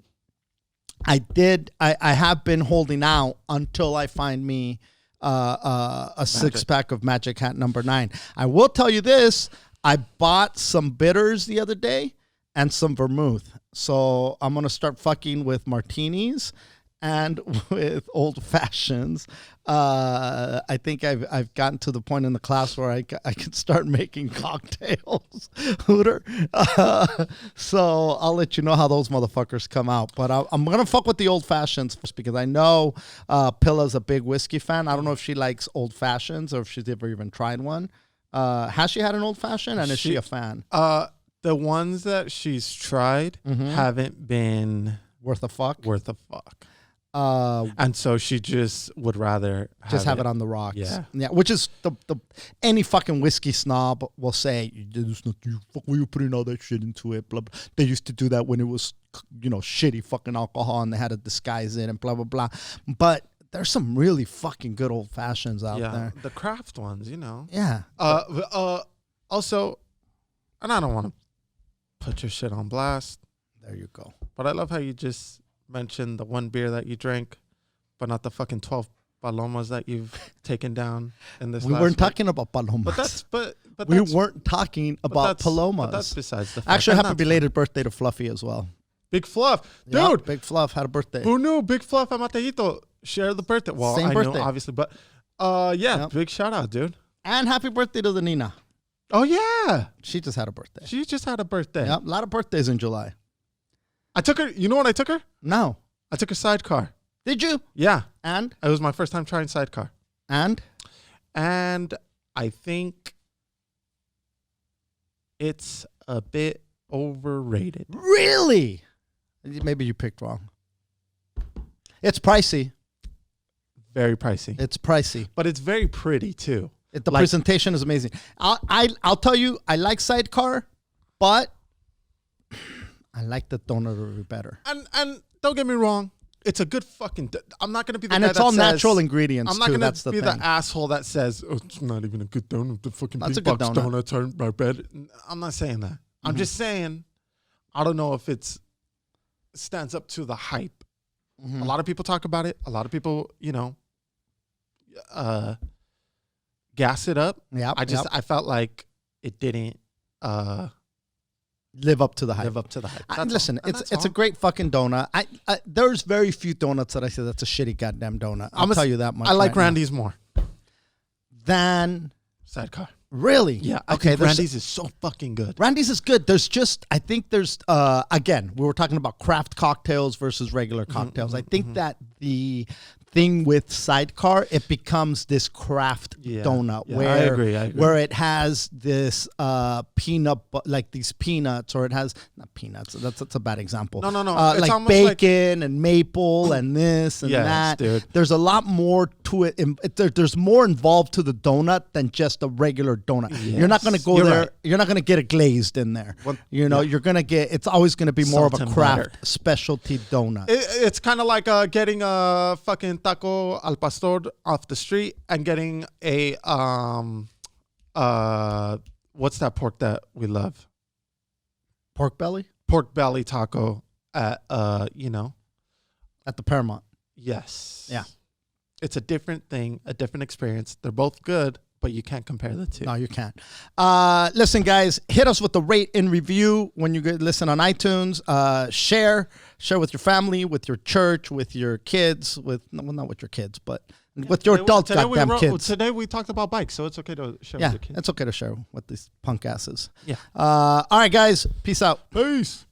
have been holding out until I find me a 6-pack of Magic Hat number 9. I will tell you this. I bought some bitters the other day and some vermouth. So I'm going to start fucking with martinis and with old fashions. I think I've gotten to the point in the class where I can start making cocktails, Hooter. So I'll let you know how those motherfuckers come out. But I'm going to fuck with the old fashions first because I know Pilla's a big whiskey fan. I don't know if she likes old fashions or if she's ever even tried one. Has she had an old fashioned, and is she a fan? The ones that she's tried haven't been Worth a fuck? worth a fuck. And so she just would rather Just have it on the rocks. Yeah. Which is the any fucking whiskey snob will say, fuck, were you putting all that shit into it? Blah, blah. They used to do that when it was, shitty fucking alcohol and they had to disguise it and blah, blah, blah. But there's some really fucking good old fashions out there. The craft ones, Yeah. Also, and I don't want to put your shit on blast, There you go. but I love how you just mentioned the one beer that you drank, but not the fucking 12 palomas that you've taken down in this. We last weren't week. talking about palomas. But that's we that's, weren't talking but about that's- palomas. But that's besides the fact. Actually, And happy that's belated birthday to Fluffy as well. Big Fluff, Yeah, dude. Big Fluff had a birthday. Who knew Big Fluff and Matejito share the birthday? Well, Same I birthday. know obviously, but Yep. big shout out, dude. And happy birthday to the Nina. Oh yeah, She just had a birthday. she just had a birthday. Yep, a lot of birthdays in July. I took her. You know what I took her? No. I took her sidecar. Did you? Yeah, And? it was my first time trying sidecar, And? and I think it's a bit overrated. Really? Maybe you picked wrong. It's pricey. Very pricey, It's pricey. but it's very pretty too. The Like- presentation is amazing. I'll tell you, I like Sidecar, but I like the donut better. And don't get me wrong, it's a good fucking. I'm not gonna be the And guy it's that all says, natural ingredients I'm not too. gonna That's the be thing. the asshole that says, "Oh, it's not even a good donut. The fucking That's big a good box donut. donuts aren't my bread." I'm not saying that. I'm just saying, I don't know if it's stands up to the hype. A lot of people talk about it. A lot of people, gas it up. Yep, I felt like it didn't live up to the hype. live up to the hype. I- That's listen, all. And it's that's a all. great fucking donut. There's very few donuts that I say that's a shitty goddamn donut. I'll tell you that much. I like right now. Randy's more. Than Sidecar. really? Yeah. Okay. I think Randy's is so fucking good. Randy's is good. I think there's, again, we were talking about craft cocktails versus regular cocktails. I think that the thing with Sidecar, it becomes this craft Yeah, donut yeah, where I agree. where it has this like these peanuts, or it has not peanuts. That's a bad example. No. It's Like almost bacon and maple and this and Yes, that. dude. There's a lot more to it. There's more involved to the donut than just a regular donut. You're not going to Yes, go you're there. right. You're not going to get it glazed in there. You're going to get. It's always going to be more of Salt a and craft butter. specialty donut. It's kind of like getting a fucking taco al pastor off the street and getting a what's that pork that we love? Pork belly Pork belly taco at at the Paramount. yes. Yeah. It's a different thing, a different experience. They're both good, but you can't compare the two. No, you can't. Listen, guys, hit us with the rate and review when you listen on iTunes. Share with your family, with your church, with your kids, not with your kids, but with your adult goddamn kids. Today we talked about bikes, so it's okay to share with your kids. It's okay to share with these punk asses. Yeah. All right, guys. Peace out. Peace.